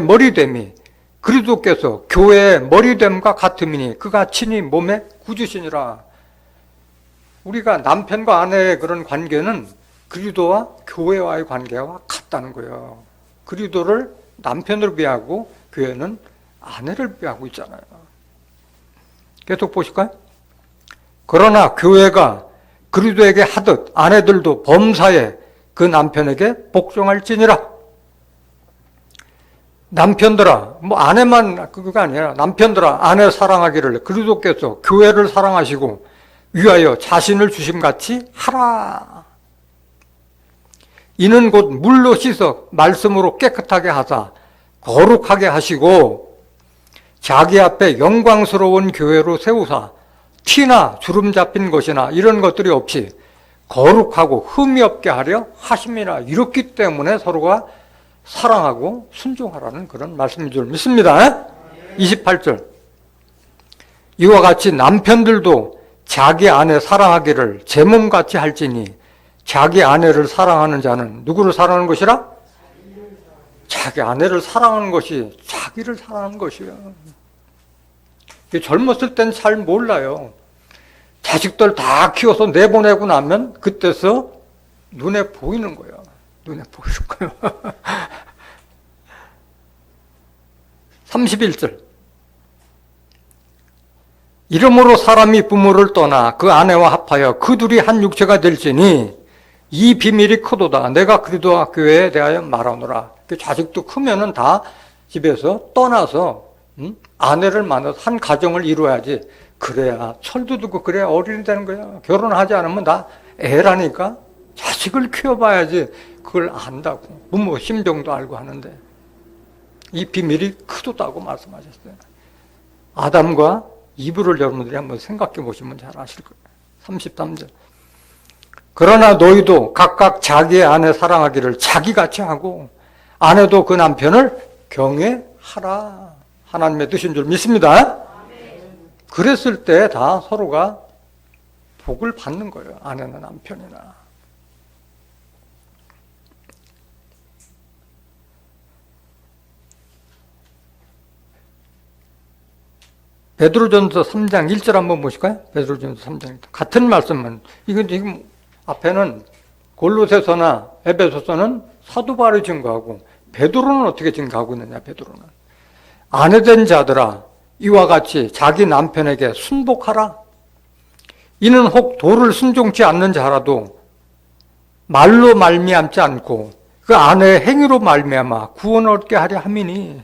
머리됨이 그리스도께서 교회의 머리됨과 같음이니 그가 친히 몸의 구주시니라. 우리가 남편과 아내의 그런 관계는 그리스도와 교회와의 관계와 같다는 거예요. 그리스도를 남편으로 비하고 교회는 아내를 비하고 있잖아요. 계속 보실까요? 그러나 교회가 그리스도에게 하듯 아내들도 범사에 그 남편에게 복종할지니라. 남편들아, 아내만 그거가 아니라 남편들아 아내 사랑하기를 그리스도께서 교회를 사랑하시고 위하여 자신을 주심같이 하라. 이는 곧 물로 씻어 말씀으로 깨끗하게 하사 거룩하게 하시고 자기 앞에 영광스러운 교회로 세우사 티나 주름 잡힌 것이나 이런 것들이 없이 거룩하고 흠이 없게 하려 하심이라. 이렇기 때문에 서로가 사랑하고 순종하라는 그런 말씀인 줄 믿습니다. 28절. 이와 같이 남편들도 자기 아내 사랑하기를 제 몸같이 할지니 자기 아내를 사랑하는 자는 누구를 사랑하는 것이라? 자기 아내를 사랑하는 것이 자기를 사랑하는 것이에요. 젊었을 땐 잘 몰라요. 자식들 다 키워서 내보내고 나면 그때서 눈에 보이는 거예요. 눈에 보일 거예요. 31절. 이러므로 사람이 부모를 떠나 그 아내와 합하여 그 둘이 한 육체가 될지니 이 비밀이 크도다. 내가 그리스도와 교회에 대하여 말하노라. 자식도 크면은 다 집에서 떠나서 아내를 만나서 한 가정을 이루어야지. 그래야 철도 듣고 그래야 어른이 되는 거야. 결혼하지 않으면 다 애라니까. 자식을 키워봐야지 그걸 안다고. 부모 심정도 알고 하는데 이 비밀이 크도다고 말씀하셨어요. 아담과 이브를 여러분들이 한번 생각해 보시면 잘 아실 거예요. 33절. 그러나 너희도 각각 자기의 아내 사랑하기를 자기같이 하고 아내도 그 남편을 경외하라. 하나님의 뜻인 줄 믿습니다. 그랬을 때 다 서로가 복을 받는 거예요. 아내나 남편이나. 베드로전서 3장 1절 한번 보실까요? 베드로전서 3장 1절. 같은 말씀은 이건 지금 앞에는 골로새서나 에베소서는 사도 바울이 증거하고 베드로는 어떻게 증거하고 있느냐? 베드로는 아내된 자들아 이와 같이 자기 남편에게 순복하라. 이는 혹 도를 순종치 않는 자라도 말로 말미암지 않고 그 아내의 행위로 말미암아 구원을 얻게 하려 함이니.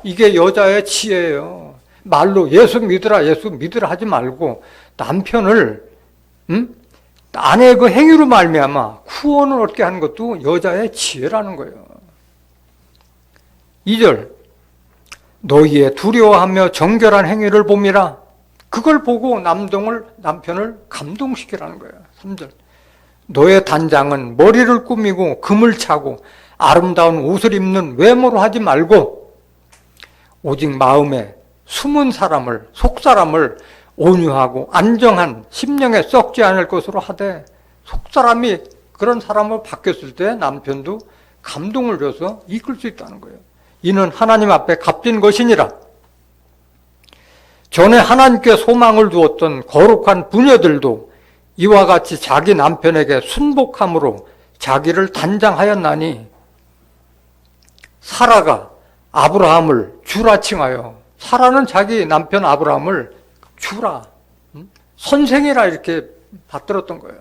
이게 여자의 지혜예요. 말로 예수 믿으라 하지 말고 남편을 아내의 그 행위로 말미암아 구원을 얻게 하는 것도 여자의 지혜라는 거예요. 2절. 너희의 두려워하며 정결한 행위를 봄이라. 그걸 보고 남편을 감동시키라는 거예요. 3절. 너의 단장은 머리를 꾸미고 금을 차고 아름다운 옷을 입는 외모로 하지 말고 오직 마음에 숨은 사람을, 속사람을 온유하고 안정한 심령에 썩지 않을 것으로 하되. 속사람이 그런 사람으로 바뀌었을 때 남편도 감동을 줘서 이끌 수 있다는 거예요. 이는 하나님 앞에 값진 것이니라. 전에 하나님께 소망을 두었던 거룩한 부녀들도 이와 같이 자기 남편에게 순복함으로 자기를 단장하였나니, 사라가 아브라함을 주라 칭하여, 사라는 자기 남편 아브라함을 주라, 선생이라 이렇게 받들었던 거예요.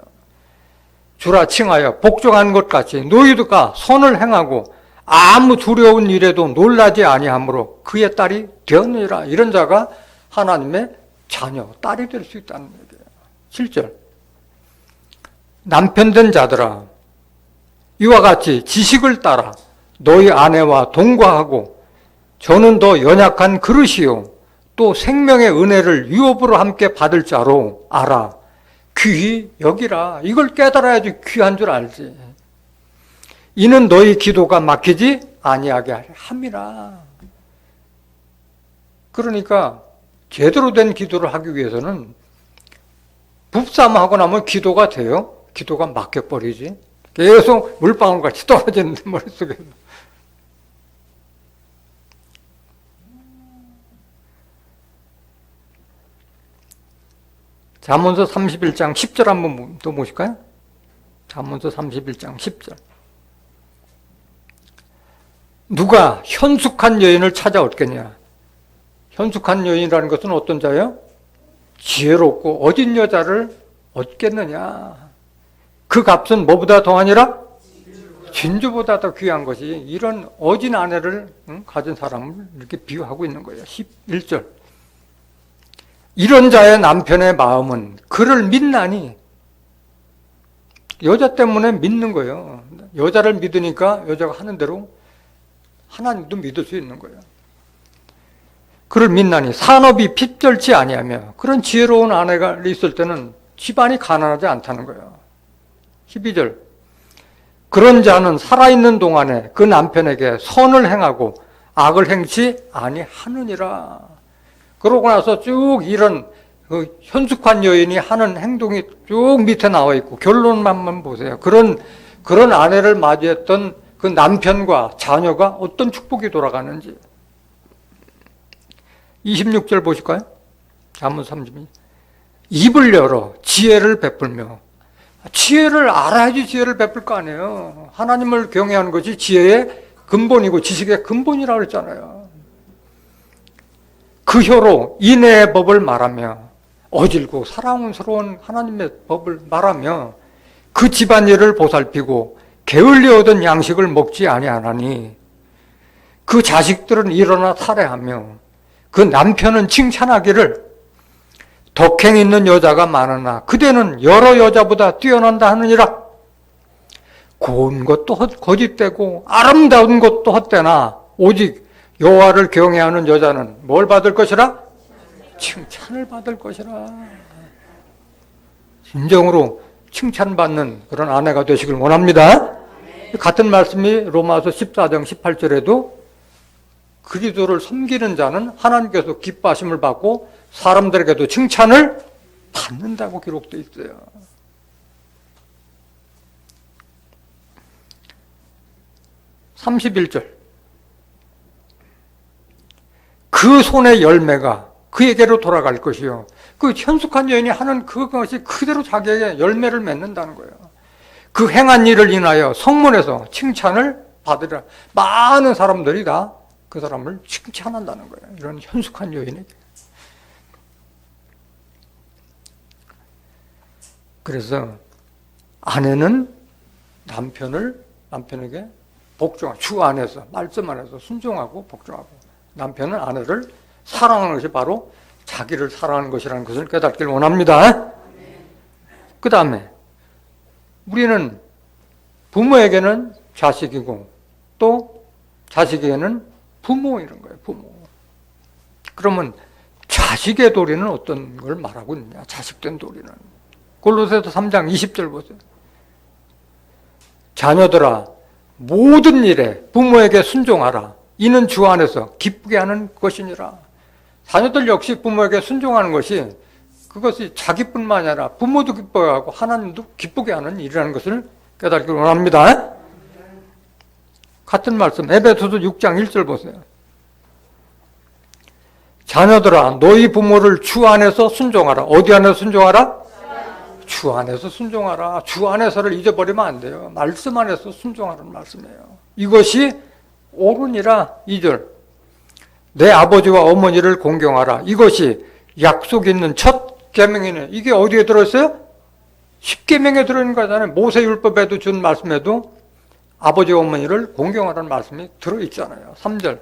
주라 칭하여 복종한 것 같이 너희가 선을 행하고 아무 두려운 일에도 놀라지 아니하므로 그의 딸이 되었느니라. 이런 자가 하나님의 자녀, 딸이 될 수 있다는 얘기예요. 7절. 남편된 자들아, 이와 같이 지식을 따라 너희 아내와 동거하고 저는 더 연약한 그릇이요 또 생명의 은혜를 유업으로 함께 받을 자로 알아. 귀히 여기라. 이걸 깨달아야지 귀한 줄 알지. 이는 너희 기도가 막히지 아니하게 함이라. 그러니까 제대로 된 기도를 하기 위해서는 붓싸움하고 나면 기도가 돼요? 기도가 막혀버리지. 계속 물방울같이 떨어지는데 머릿속에. 잠언서 31장 10절 한번 또 보실까요? 잠언서 31장 10절. 누가 현숙한 여인을 찾아왔겠냐? 현숙한 여인이라는 것은 어떤 자예요? 지혜롭고 어진 여자를 얻겠느냐? 그 값은 뭐보다 더하니라? 진주보다 더 귀한 것이, 이런 어진 아내를 가진 사람을 이렇게 비유하고 있는 거예요. 11절. 이런 자의 남편의 마음은 그를 믿나니, 여자 때문에 믿는 거예요. 여자를 믿으니까 여자가 하는 대로 하나님도 믿을 수 있는 거예요. 그를 믿나니 산업이 핍절치 아니하며, 그런 지혜로운 아내가 있을 때는 집안이 가난하지 않다는 거예요. 12절. 그런 자는 살아있는 동안에 그 남편에게 선을 행하고 악을 행치 아니하느니라. 그러고 나서 쭉 이런 그 현숙한 여인이 하는 행동이 쭉 밑에 나와 있고, 결론만 보세요. 그런 아내를 맞이했던 그 남편과 자녀가 어떤 축복이 돌아가는지. 26절 보실까요? 잠언 30절. 입을 열어 지혜를 베풀며, 지혜를 알아야지 지혜를 베풀 거 아니에요. 하나님을 경외하는 것이 지혜의 근본이고 지식의 근본이라고 그랬잖아요. 그 혀로 인애의 법을 말하며, 어질고 사랑스러운 하나님의 법을 말하며 그 집안일을 보살피고 게을리 얻은 양식을 먹지 아니하나니, 그 자식들은 일어나 살해하며 그 남편은 칭찬하기를 덕행 있는 여자가 많으나 그대는 여러 여자보다 뛰어난다 하느니라. 고운 것도 거짓되고 아름다운 것도 헛되나 오직 여호와를 경외하는 여자는 뭘 받을 것이라? 칭찬을 받을 것이라. 진정으로 칭찬받는 그런 아내가 되시길 원합니다. 같은 말씀이 로마서 14장 18절에도 그리스도를 섬기는 자는 하나님께서 기뻐하심을 받고 사람들에게도 칭찬을 받는다고 기록되어 있어요. (31절) 그 손의 열매가 그에게로 돌아갈 것이요, 그 현숙한 여인이 하는 그것이 그대로 자기에게 열매를 맺는다는 거예요. 그 행한 일을 인하여 성문에서 칭찬을 받으리라. 많은 사람들이 다 그 사람을 칭찬한다는 거예요. 이런 현숙한 여인에게. 그래서 아내는 남편에게 복종하고, 주 안에서, 말씀 안에서 순종하고 복종하고, 남편은 아내를 사랑하는 것이 바로 자기를 사랑하는 것이라는 것을 깨닫길 원합니다. 그 다음에 우리는 부모에게는 자식이고 또 자식에게는 부모, 이런 거예요. 부모. 그러면 자식의 도리는 어떤 걸 말하고 있느냐? 자식된 도리는 골로새서 3장 20절 보세요. 자녀들아 모든 일에 부모에게 순종하라. 이는 주 안에서 기쁘게 하는 것이니라. 자녀들 역시 부모에게 순종하는 것이, 그것이 자기뿐만 아니라 부모도 기뻐하고 하나님도 기쁘게 하는 일이라는 것을 깨닫기를 원합니다. 같은 말씀 에베소서 6장 1절 보세요. 자녀들아 너희 부모를 주 안에서 순종하라. 어디 안에서 순종하라? 주 안에서 순종하라. 주 안에서를 잊어버리면 안 돼요. 말씀 안에서 순종하라는 말씀이에요. 이것이 옳으니라. 2절 내 아버지와 어머니를 공경하라. 이것이 약속 있는 첫 계명이네. 이게 어디에 들어있어요? 10계명에 들어있는 거잖아요. 모세율법에도 준 말씀에도 아버지와 어머니를 공경하라는 말씀이 들어있잖아요. 3절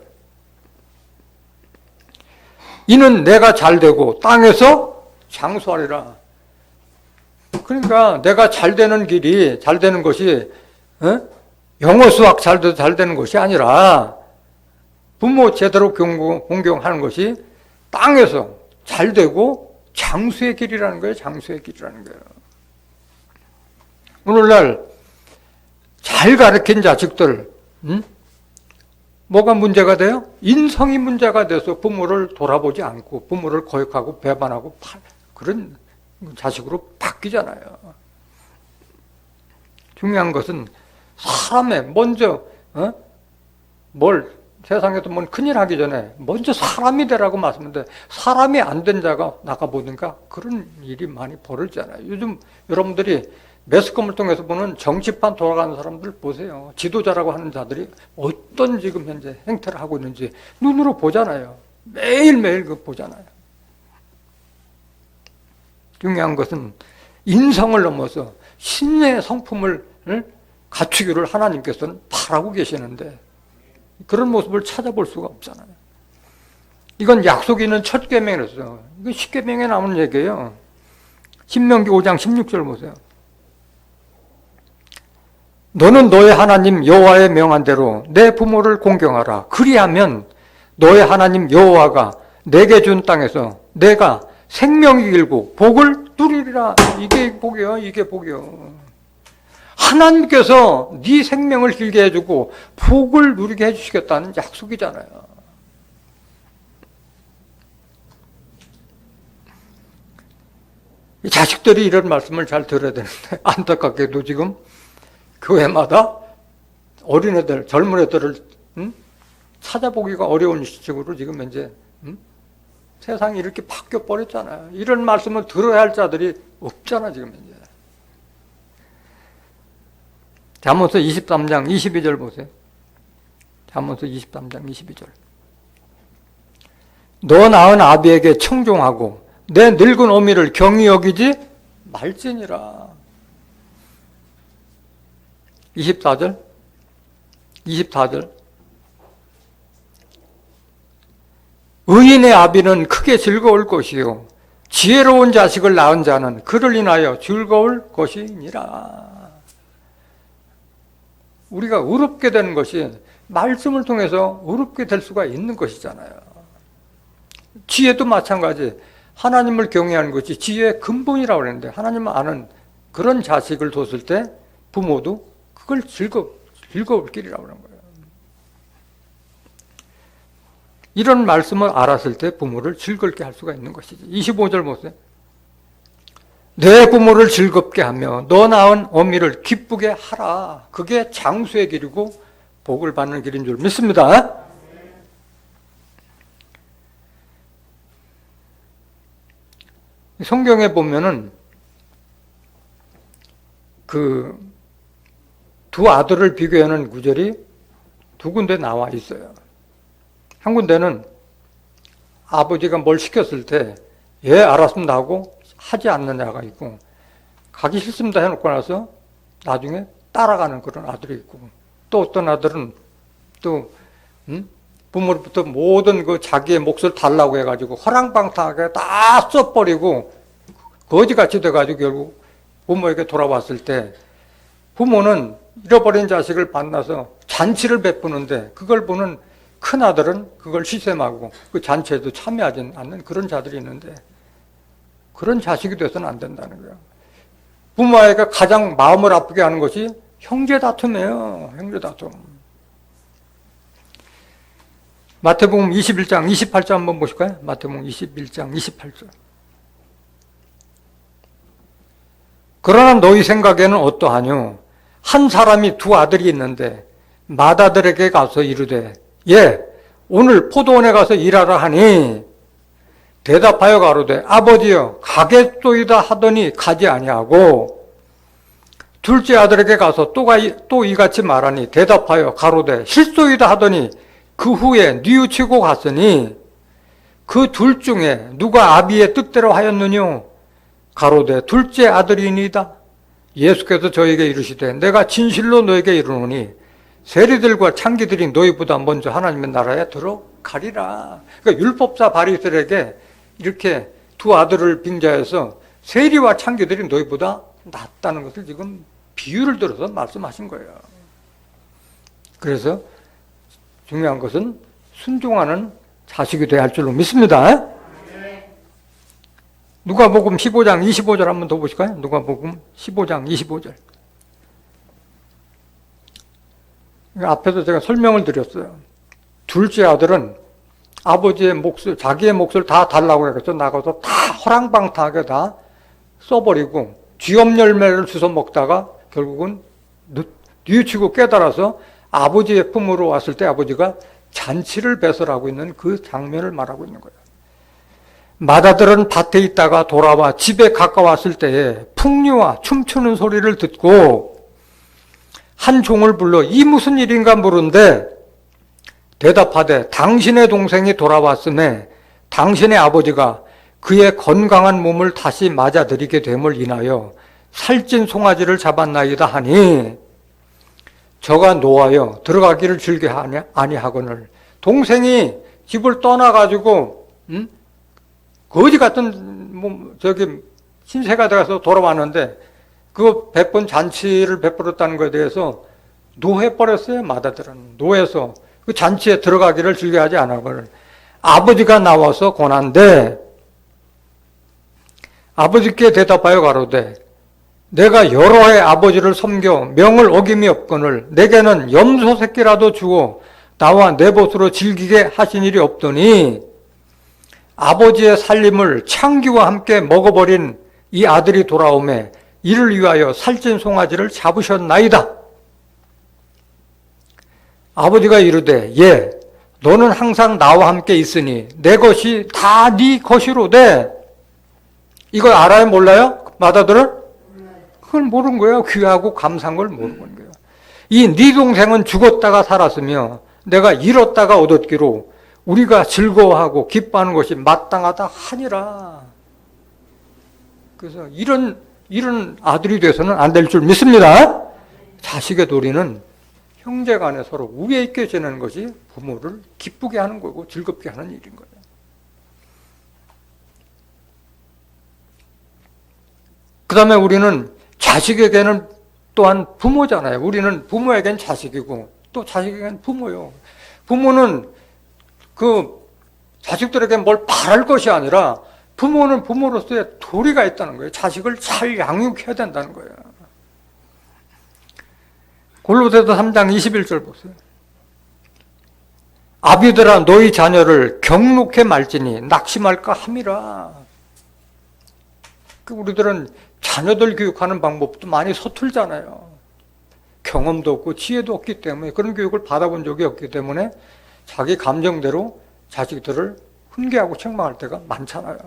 이는 내가 잘되고 땅에서 장수하리라. 그러니까 내가 잘되는 길이, 잘되는 것이 영어 수학 잘되는 것이 아니라 부모 제대로 공경하는 것이 땅에서 잘되고 장수의 길이라는 거예요. 장수의 길이라는 거예요. 오늘날 잘 가르친 자식들 뭐가 문제가 돼요? 인성이 문제가 돼서 부모를 돌아보지 않고 부모를 거역하고 배반하고 그런 자식으로 바뀌잖아요. 중요한 것은 사람의 먼저 세상에서 뭔 큰일 하기 전에 먼저 사람이 되라고 말씀하는데 사람이 안 된 자가 나가보니까 그런 일이 많이 벌어지잖아요. 요즘 여러분들이 매스컴을 통해서 보는 정치판 돌아가는 사람들 보세요. 지도자라고 하는 자들이 어떤 지금 현재 행태를 하고 있는지 눈으로 보잖아요. 매일매일 그 보잖아요. 중요한 것은 인성을 넘어서 신의 성품을 갖추기를 하나님께서는 바라고 계시는데 그런 모습을 찾아볼 수가 없잖아요. 이건 약속이 있는 첫 계명이었어요. 이거 10계명에 나오는 얘기예요. 신명기 5장 16절 보세요. 너는 너의 하나님 여호와의 명한 대로 내 부모를 공경하라. 그리하면 너의 하나님 여호와가 내게 준 땅에서 내가 생명이 길고 복을 누리리라. 이게 복이요. 이게 복이요. 하나님께서 네 생명을 길게 해주고 복을 누리게 해주시겠다는 약속이잖아요. 이 자식들이 이런 말씀을 잘 들어야 되는데 안타깝게도 지금 교회마다 어린애들, 젊은 애들을 찾아보기가 어려운 시점으로 지금 현재 세상이 이렇게 바뀌어 버렸잖아요. 이런 말씀을 들어야 할 자들이 없잖아 지금 현재. 잠언서 23장 22절 보세요. 잠언서 23장 22절. 너 낳은 아비에게 청종하고 내 늙은 어미를 경히 여기지 말지니라. 24절. 의인의 아비는 크게 즐거울 것이요 지혜로운 자식을 낳은 자는 그를 인하여 즐거울 것이니라. 우리가 의롭게 되는 것이 말씀을 통해서 의롭게 될 수가 있는 것이잖아요. 지혜도 마찬가지. 하나님을 경외하는 것이 지혜의 근본이라고 그랬는데 하나님을 아는 그런 자식을 뒀을 때 부모도 그걸 즐거울 길이라고 하는 거예요. 이런 말씀을 알았을 때 부모를 즐겁게 할 수가 있는 것이지. 25절 보세요. 내 부모를 즐겁게 하며 너 낳은 어미를 기쁘게 하라. 그게 장수의 길이고 복을 받는 길인 줄 믿습니다. 성경에 보면은 그 두 아들을 비교하는 구절이 두 군데 나와 있어요. 한 군데는 아버지가 뭘 시켰을 때 예 알았습니다 하고 하지 않느냐가 있고 가기 싫습니다 해놓고 나서 나중에 따라가는 그런 아들이 있고 또 어떤 아들은 또 부모로부터 모든 그 자기의 몫을 달라고 해가지고 허랑방탕하게 다 써버리고 거지같이 돼가지고 결국 부모에게 돌아왔을 때 부모는 잃어버린 자식을 만나서 잔치를 베푸는데 그걸 보는 큰 아들은 그걸 시샘하고 그 잔치에도 참여하지 않는 그런 자들이 있는데 그런 자식이 돼서는 안 된다는 거예요. 부모에게 가장 마음을 아프게 하는 것이 형제 다툼이에요. 형제 다툼. 마태복음 21장 28절 한번 보실까요? 마태복음 21장 28절. 그러나 너희 생각에는 어떠하뇨? 한 사람이 두 아들이 있는데 맏아들에게 가서 이르되 예 오늘 포도원에 가서 일하라 하니 대답하여 가로되 아버지여 가겠소이다 하더니 가지 아니하고 둘째 아들에게 가서 또 이같이 말하니 대답하여 가로되 실소이다 하더니 그 후에 뉘우치고 갔으니 그 둘 중에 누가 아비의 뜻대로 하였느뇨? 가로되 둘째 아들이니이다. 예수께서 저에게 이르시되 내가 진실로 너에게 이르노니 세리들과 창기들이 너희보다 먼저 하나님의 나라에 들어가리라. 그러니까 율법사 바리새인에게 이렇게 두 아들을 빙자해서 세리와 창기들이 너희보다 낫다는 것을 지금 비유를 들어서 말씀하신 거예요. 그래서 중요한 것은 순종하는 자식이 되어야 할 줄로 믿습니다. 누가복음 15장 25절 한번 더 보실까요? 누가복음 15장 25절. 앞에서 제가 설명을 드렸어요. 둘째 아들은 아버지의 몫을, 자기의 몫을 다 달라고 해서 나가서 다 허랑방탕하게 다 써버리고 쥐엄 열매를 주워 먹다가 결국은 뉘우치고 깨달아서 아버지의 품으로 왔을 때 아버지가 잔치를 배설하고 있는 그 장면을 말하고 있는 거예요. 맏아들은 밭에 있다가 돌아와 집에 가까웠을 때에 풍류와 춤추는 소리를 듣고 한 종을 불러 이 무슨 일인가 물은데 대답하되 당신의 동생이 돌아왔음에 당신의 아버지가 그의 건강한 몸을 다시 맞아들이게 됨을 인하여 살찐 송아지를 잡았나이다 하니 저가 노하여 들어가기를 즐겨 아니하거늘 동생이 집을 떠나가지고 거지 같은 신세가 돼서 돌아왔는데 그 베푼 잔치를 베풀었다는 것에 대해서 노해버렸어요. 맏아들은 노해서 그 잔치에 들어가기를 즐겨하지 않아거늘 아버지가 나와서 권한데 아버지께 대답하여 가로되 내가 여러 해 아버지를 섬겨 명을 어김이 없거늘 내게는 염소 새끼라도 주어 나와 내 벗으로 즐기게 하신 일이 없더니 아버지의 살림을 창기와 함께 먹어버린 이 아들이 돌아오매 이를 위하여 살찐 송아지를 잡으셨나이다. 아버지가 이르되 예 너는 항상 나와 함께 있으니 내 것이 다 네 것이로되 이걸 알아요 몰라요? 맏아들은? 그걸 모르는 거예요. 귀하고 감사한 걸 모르는 거예요. 이 네 동생은 죽었다가 살았으며 내가 잃었다가 얻었기로 우리가 즐거워하고 기뻐하는 것이 마땅하다 하니라. 그래서 이런 아들이 돼서는 안 될 줄 믿습니다. 자식의 도리는 형제 간에 서로 우애 있게 지내는 것이 부모를 기쁘게 하는 거고 즐겁게 하는 일인 거예요. 그 다음에 우리는 자식에게는 또한 부모잖아요. 우리는 부모에겐 자식이고 또 자식에게는 부모요. 부모는 그 자식들에게 뭘 바랄 것이 아니라 부모는 부모로서의 도리가 있다는 거예요. 자식을 잘 양육해야 된다는 거예요. 골로새서 3장 21절 보세요. 아비들아 너희 자녀를 경록해 말지니 낙심할까 함이라. 우리들은 자녀들 교육하는 방법도 많이 서툴잖아요. 경험도 없고 지혜도 없기 때문에 그런 교육을 받아본 적이 없기 때문에 자기 감정대로 자식들을 훈계하고 책망할 때가 많잖아요.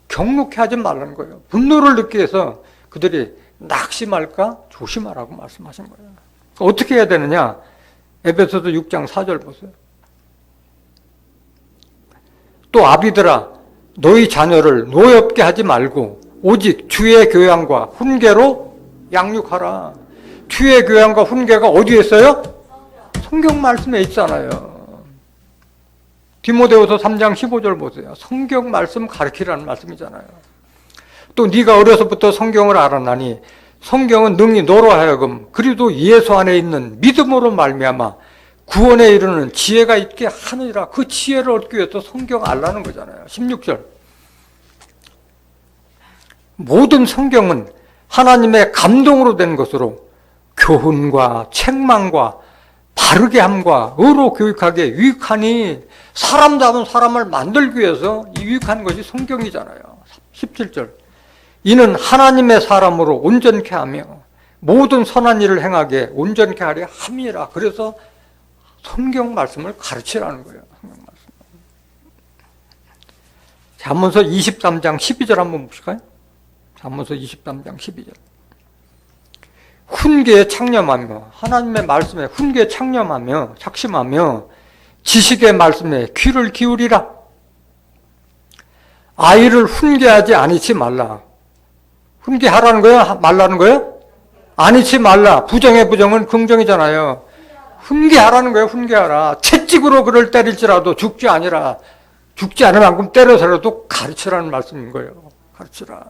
경록해 하지 말라는 거예요. 분노를 느끼게 해서 그들이 낙심할까 조심하라고 말씀하신 거예요. 어떻게 해야 되느냐? 에베소서 6장 4절 보세요. 또 아비들아 너희 자녀를 노엽게 하지 말고 오직 주의 교양과 훈계로 양육하라. 주의 교양과 훈계가 어디에 있어요? 성경 말씀에 있잖아요. 디모데후서 3장 15절 보세요. 성경 말씀 가르치라는 말씀이잖아요. 또 네가 어려서부터 성경을 알았나니 성경은 능히 너로 하여금 그리도 예수 안에 있는 믿음으로 말미암아 구원에 이르는 지혜가 있게 하느니라. 그 지혜를 얻기 위해서 성경 알라는 거잖아요. 16절. 모든 성경은 하나님의 감동으로 된 것으로 교훈과 책망과 바르게 함과 의로 교육하기에 유익하니 사람다운 사람을 만들기 위해서 유익한 것이 성경이잖아요. 17절. 이는 하나님의 사람으로 온전케 하며 모든 선한 일을 행하게 온전케 하려 함이라. 그래서 성경 말씀을 가르치라는 거예요. 성경 말씀. 잠언서 23장 12절 한번 보실까요? 잠언서 23장 12절. 훈계에 창념하며, 하나님의 말씀에 훈계에 창념하며 작심하며 지식의 말씀에 귀를 기울이라. 아이를 훈계하지 아니치 말라. 훈계하라는 거예요? 말라는 거예요? 아니치 말라. 부정의 부정은 긍정이잖아요. 훈계하라는 거예요. 훈계하라. 채찍으로 그를 때릴지라도 죽지 아니라. 죽지 않을 만큼 때려서라도 가르치라는 말씀인 거예요. 가르치라.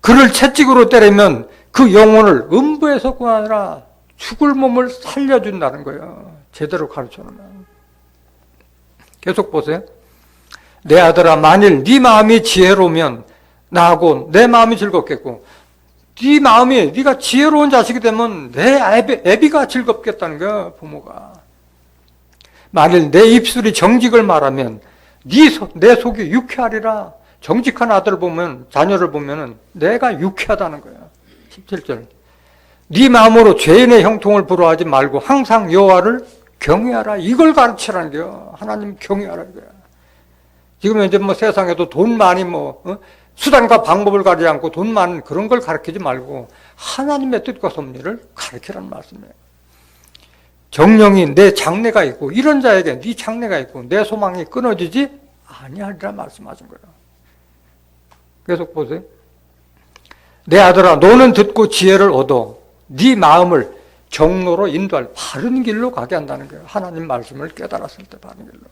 그를 채찍으로 때리면 그 영혼을 음부에서 구하느라 죽을 몸을 살려준다는 거예요. 제대로 가르쳐놓으면. 계속 보세요. 내 아들아, 만일 네 마음이 지혜로우면 나하고 내 마음이 즐겁겠고, 네 마음이, 네가 지혜로운 자식이 되면 내 애비가 즐겁겠다는 거야, 부모가. 만일 내 입술이 정직을 말하면 내 속이 유쾌하리라. 정직한 아들을 보면, 자녀를 보면 내가 유쾌하다는 거야. 17절. 네 마음으로 죄인의 형통을 부러워하지 말고 항상 여호와를 경외하라. 이걸 가르치라는 거야. 하나님 경외하라 이거야. 지금 이제 뭐 세상에도 돈 많이 수단과 방법을 가리지 않고 돈 많은 그런 걸 가르치지 말고 하나님의 뜻과 섭리를 가르치라는 말씀이에요. 정령이 내 장래가 있고 이런 자에게 네 장래가 있고 내 소망이 끊어지지 아니하리라 말씀하신 거예요. 계속 보세요. 내 아들아, 너는 듣고 지혜를 얻어 네 마음을 정로로 인도할 바른 길로 가게 한다는 거예요. 하나님 말씀을 깨달았을 때 바른 길로.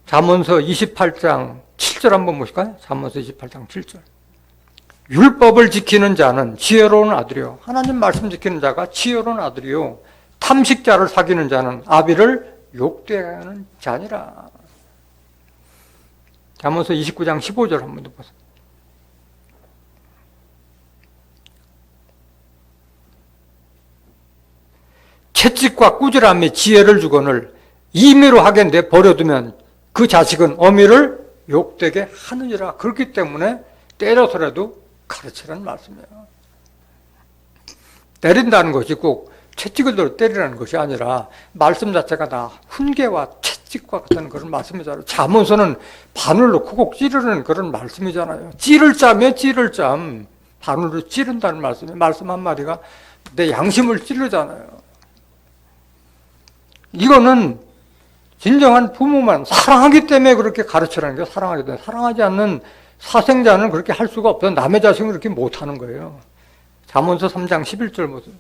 잠언서 28장 7절 한번 보실까요? 잠언서 28장 7절. 율법을 지키는 자는 지혜로운 아들이요. 하나님 말씀 지키는 자가 지혜로운 아들이요. 탐식자를 사귀는 자는 아비를 욕되하는 자니라. 잠언서 29장 15절 한번 더 보세요. 채찍과 꾸지람이 지혜를 주거늘 임의로 하게 내버려두면 그 자식은 어미를 욕되게 하느니라. 그렇기 때문에 때려서라도 가르치라는 말씀이에요. 때린다는 것이 꼭 채찍을 들어 때리라는 것이 아니라 말씀 자체가 다 훈계와 채찍과 같은 그런 말씀이잖아요. 잠언서는 바늘로 콕콕 찌르는 그런 말씀이잖아요. 찌를 짬에 찌를 짬. 바늘로 찌른다는 말씀이에요. 말씀 한마디가 내 양심을 찌르잖아요. 이거는 진정한 부모만 사랑하기 때문에 그렇게 가르치라는 게 사랑하기 때문에. 사랑하지 않는 사생자는 그렇게 할 수가 없어요. 남의 자식은 그렇게 못하는 거예요. 잠언서 3장 11절 보세요.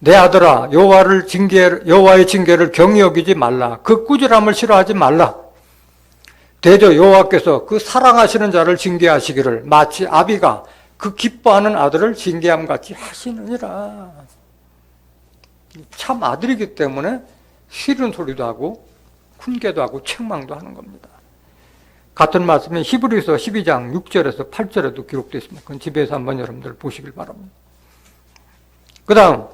내 아들아, 여호와의 징계를 경히 여기지 말라. 그 꾸지람을 싫어하지 말라. 대저 여호와께서 그 사랑하시는 자를 징계하시기를 마치 아비가 그 기뻐하는 아들을 징계함 같이 하시느니라. 참 아들이기 때문에 싫은 소리도 하고 훈계도 하고 책망도 하는 겁니다. 같은 말씀이 히브리서 12장 6절에서 8절에도 기록되어 있습니다. 그건 집에서 한번 여러분들 보시길 바랍니다. 그 다음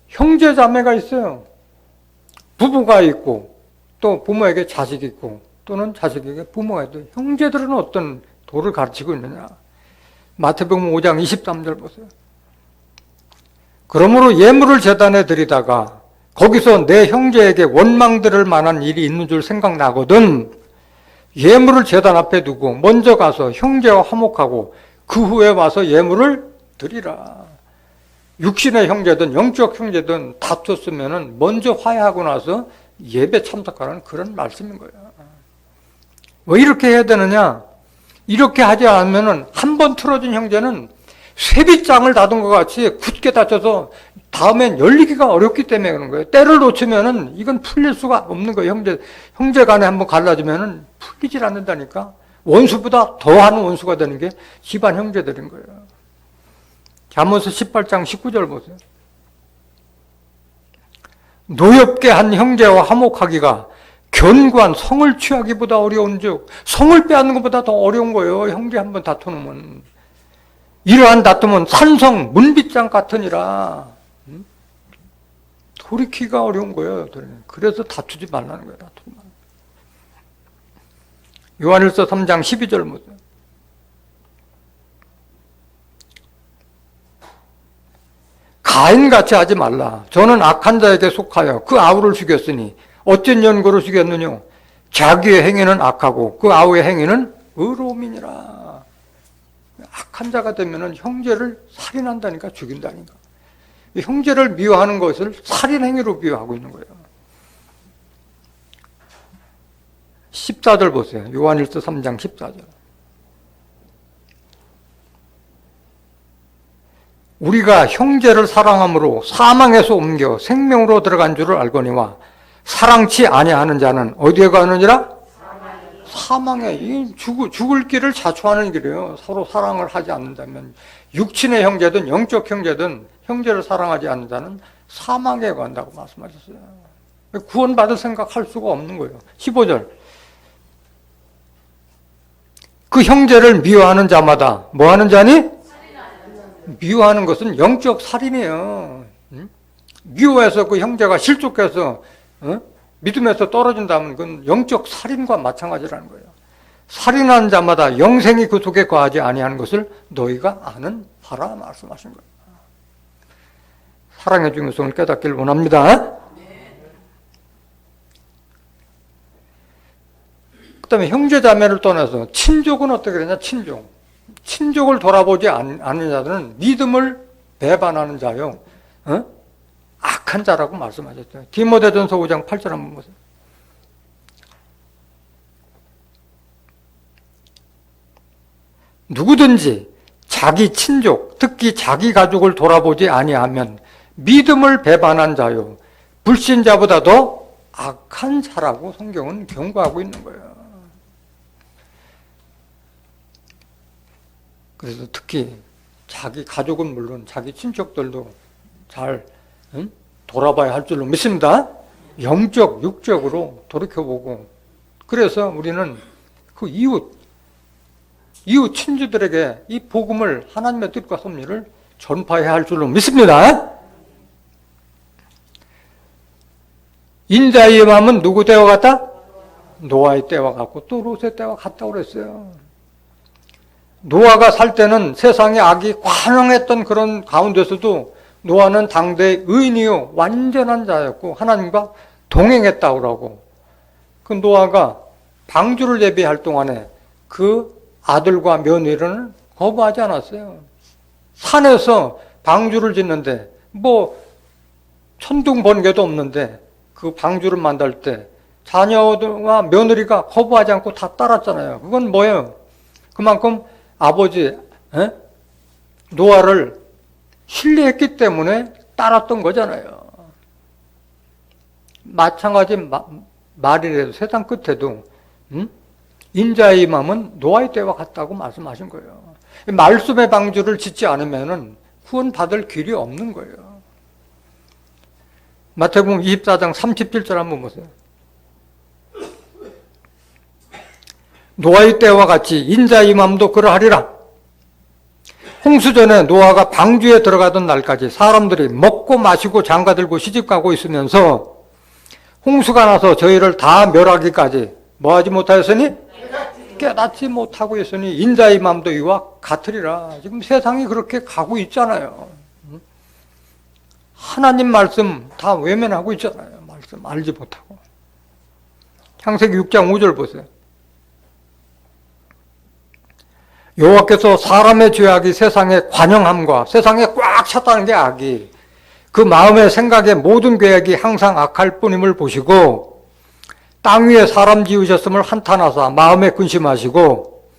형제 자매가 있어요. 부부가 있고 또 부모에게 자식이 있고 또는 자식에게 부모가 있고 형제들은 어떤 도를 가르치고 있느냐. 마태복음 5장 23절 보세요. 그러므로 예물을 제단에 드리다가 거기서 내 형제에게 원망 들을 만한 일이 있는 줄 생각나거든 예물을 제단 앞에 두고 먼저 가서 형제와 화목하고 그 후에 와서 예물을 드리라. 육신의 형제든 영적 형제든 다퉜으면 먼저 화해하고 나서 예배 참석하라는 그런 말씀인 거예요. 왜 이렇게 해야 되느냐? 이렇게 하지 않으면 한 번 틀어진 형제는 쇠빗장을 다둔 것 같이 굳게 다쳐서 다음엔 열리기가 어렵기 때문에 그런 거예요. 때를 놓치면은 이건 풀릴 수가 없는 거예요. 형제 간에 한번 갈라지면은 풀리질 않는다니까. 원수보다 더한 원수가 되는 게 집안 형제들인 거예요. 잠언서 18장 19절 보세요. 노엽게 한 형제와 화목하기가 견고한 성을 취하기보다 어려운즉 성을 빼앗는 것보다 더 어려운 거예요. 형제 한번 다투면. 이러한 다툼은 산성 문빗장 같으니라. 돌이키기가 어려운 거예요. 그래서 다투지 말라는 거예요. 다투지 말라. 요한일서 3장 12절 보세요. 가인같이 하지 말라. 저는 악한 자에게 속하여 그 아우를 죽였으니 어쩐 연고로 죽였느냐. 자기의 행위는 악하고 그 아우의 행위는 의로움이니라. 악한 자가 되면 형제를 살인한다니까, 죽인다니까. 형제를 미워하는 것을 살인행위로 비유하고 있는 거예요. 14절 보세요. 요한일서 3장 14절. 우리가 형제를 사랑함으로 사망에서 옮겨 생명으로 들어간 줄을 알거니와 사랑치 아니하는 자는 어디에 가느니라? 사망에. 죽을 길을 자초하는 길이에요. 서로 사랑을 하지 않는다면. 육친의 형제든 영적 형제든 형제를 사랑하지 않는 자는 사망에 간다고 말씀하셨어요. 구원받을 생각할 수가 없는 거예요. 15절. 그 형제를 미워하는 자마다 뭐 하는 자니? 미워하는 것은 영적 살인이에요. 미워해서 그 형제가 실족해서 믿음에서 떨어진다면 그건 영적 살인과 마찬가지라는 거예요. 살인하는 자마다 영생이 그 속에 거하지 아니하는 것을 너희가 아는 바라 말씀하신 거예요. 사랑의 중요성을 깨닫기를 원합니다. 그 다음에 형제자매를 떠나서 친족은 어떻게 되냐? 친족을 돌아보지 않는 자들은 믿음을 배반하는 자요, 악한 자라고 말씀하셨어요. 디모데전서 5장 8절 한번 보세요. 누구든지 자기 친족, 특히 자기 가족을 돌아보지 아니하면 믿음을 배반한 자요, 불신자보다 더 악한 자라고 성경은 경고하고 있는 거예요. 그래서 특히 자기 가족은 물론 자기 친척들도 잘 돌아봐야 할 줄로 믿습니다. 영적, 육적으로 돌이켜보고, 그래서 우리는 그 이웃 친지들에게 이 복음을, 하나님의 뜻과 섭리를 전파해야 할 줄로 믿습니다. 인자의 마음은 누구 때와 같다? 노아의 때와 같고 또 롯의 때와 같다고 그랬어요. 노아가 살 때는 세상의 악이 관영했던 그런 가운데서도 노아는 당대의 의인이요 완전한 자였고 하나님과 동행했다고 그러고, 그 노아가 방주를 예비할 동안에 그 아들과 며느리는 거부하지 않았어요. 산에서 방주를 짓는데 뭐 천둥 번개도 없는데 그 방주를 만들 때 자녀와 며느리가 거부하지 않고 다 따랐잖아요. 그건 뭐예요? 그만큼 아버지 노아를 신뢰했기 때문에 따랐던 거잖아요. 마찬가지 말이라도 세상 끝에도 인자의 마음은 노아의 때와 같다고 말씀하신 거예요. 말씀의 방주를 짓지 않으면 구원받을 길이 없는 거예요. 마태복음 24장 37절 한번 보세요. 노아의 때와 같이 인자의 마음도 그러하리라. 홍수전에 노아가 방주에 들어가던 날까지 사람들이 먹고 마시고 장가들고 시집가고 있으면서 홍수가 나서 저희를 다 멸하기까지 뭐하지 못하였으니? 깨닫지 못하고 있으니 인자의 마음도 이와 같으리라. 지금 세상이 그렇게 가고 있잖아요. 하나님 말씀 다 외면하고 있잖아요. 말씀 알지 못하고. 창세기 6장 5절 보세요. 여호와께서 사람의 죄악이 세상에 관영함과 세상에 꽉 찼다는 게 악이, 그 마음의 생각의 모든 계획이 항상 악할 뿐임을 보시고 땅 위에 사람 지으셨음을 한탄하사 마음에 근심하시고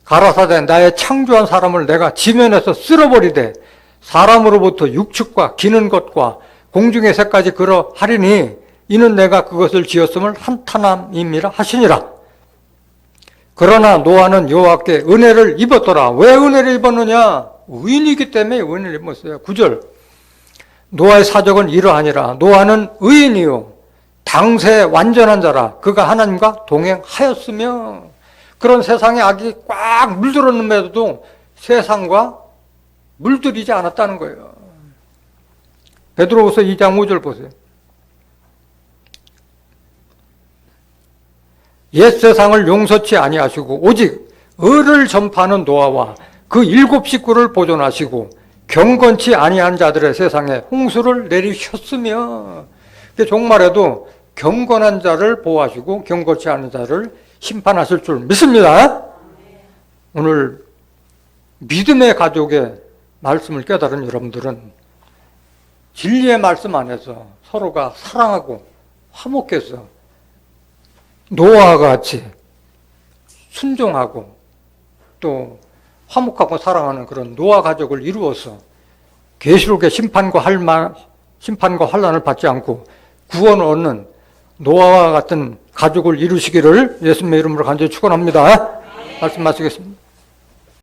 가라사대 나의 창조한 사람을 내가 지면에서 쓸어버리되 사람으로부터 육축과 기는 것과 공중의 새까지 그러하리니 이는 내가 그것을 지었음을 한탄함임이라 하시니라. 그러나 노아는 여호와께 은혜를 입었더라. 왜 은혜를 입었느냐? 의인이기 때문에 은혜를 입었어요. 9절. 노아의 사적은 이러하니라. 노아는 의인이요 당세 완전한 자라. 그가 하나님과 동행하였으며. 그런 세상의 악이 꽉 물들었는데도 세상과 물들이지 않았다는 거예요. 베드로후서 2장 5절 보세요. 옛 세상을 용서치 아니하시고 오직 의를 전파하는 노아와 그 7 식구를 보존하시고 경건치 아니한 자들의 세상에 홍수를 내리셨으며, 종말에도 경건한 자를 보호하시고 경건치 않은 자를 심판하실 줄 믿습니다. 오늘 믿음의 가족의 말씀을 깨달은 여러분들은 진리의 말씀 안에서 서로가 사랑하고 화목해서 노아와 같이 순종하고 또 화목하고 사랑하는 그런 노아 가족을 이루어서 계시록의 심판과 환난을 받지 않고 구원을 얻는 노아와 같은 가족을 이루시기를 예수님의 이름으로 간절히 축원합니다. 말씀 마치겠습니다.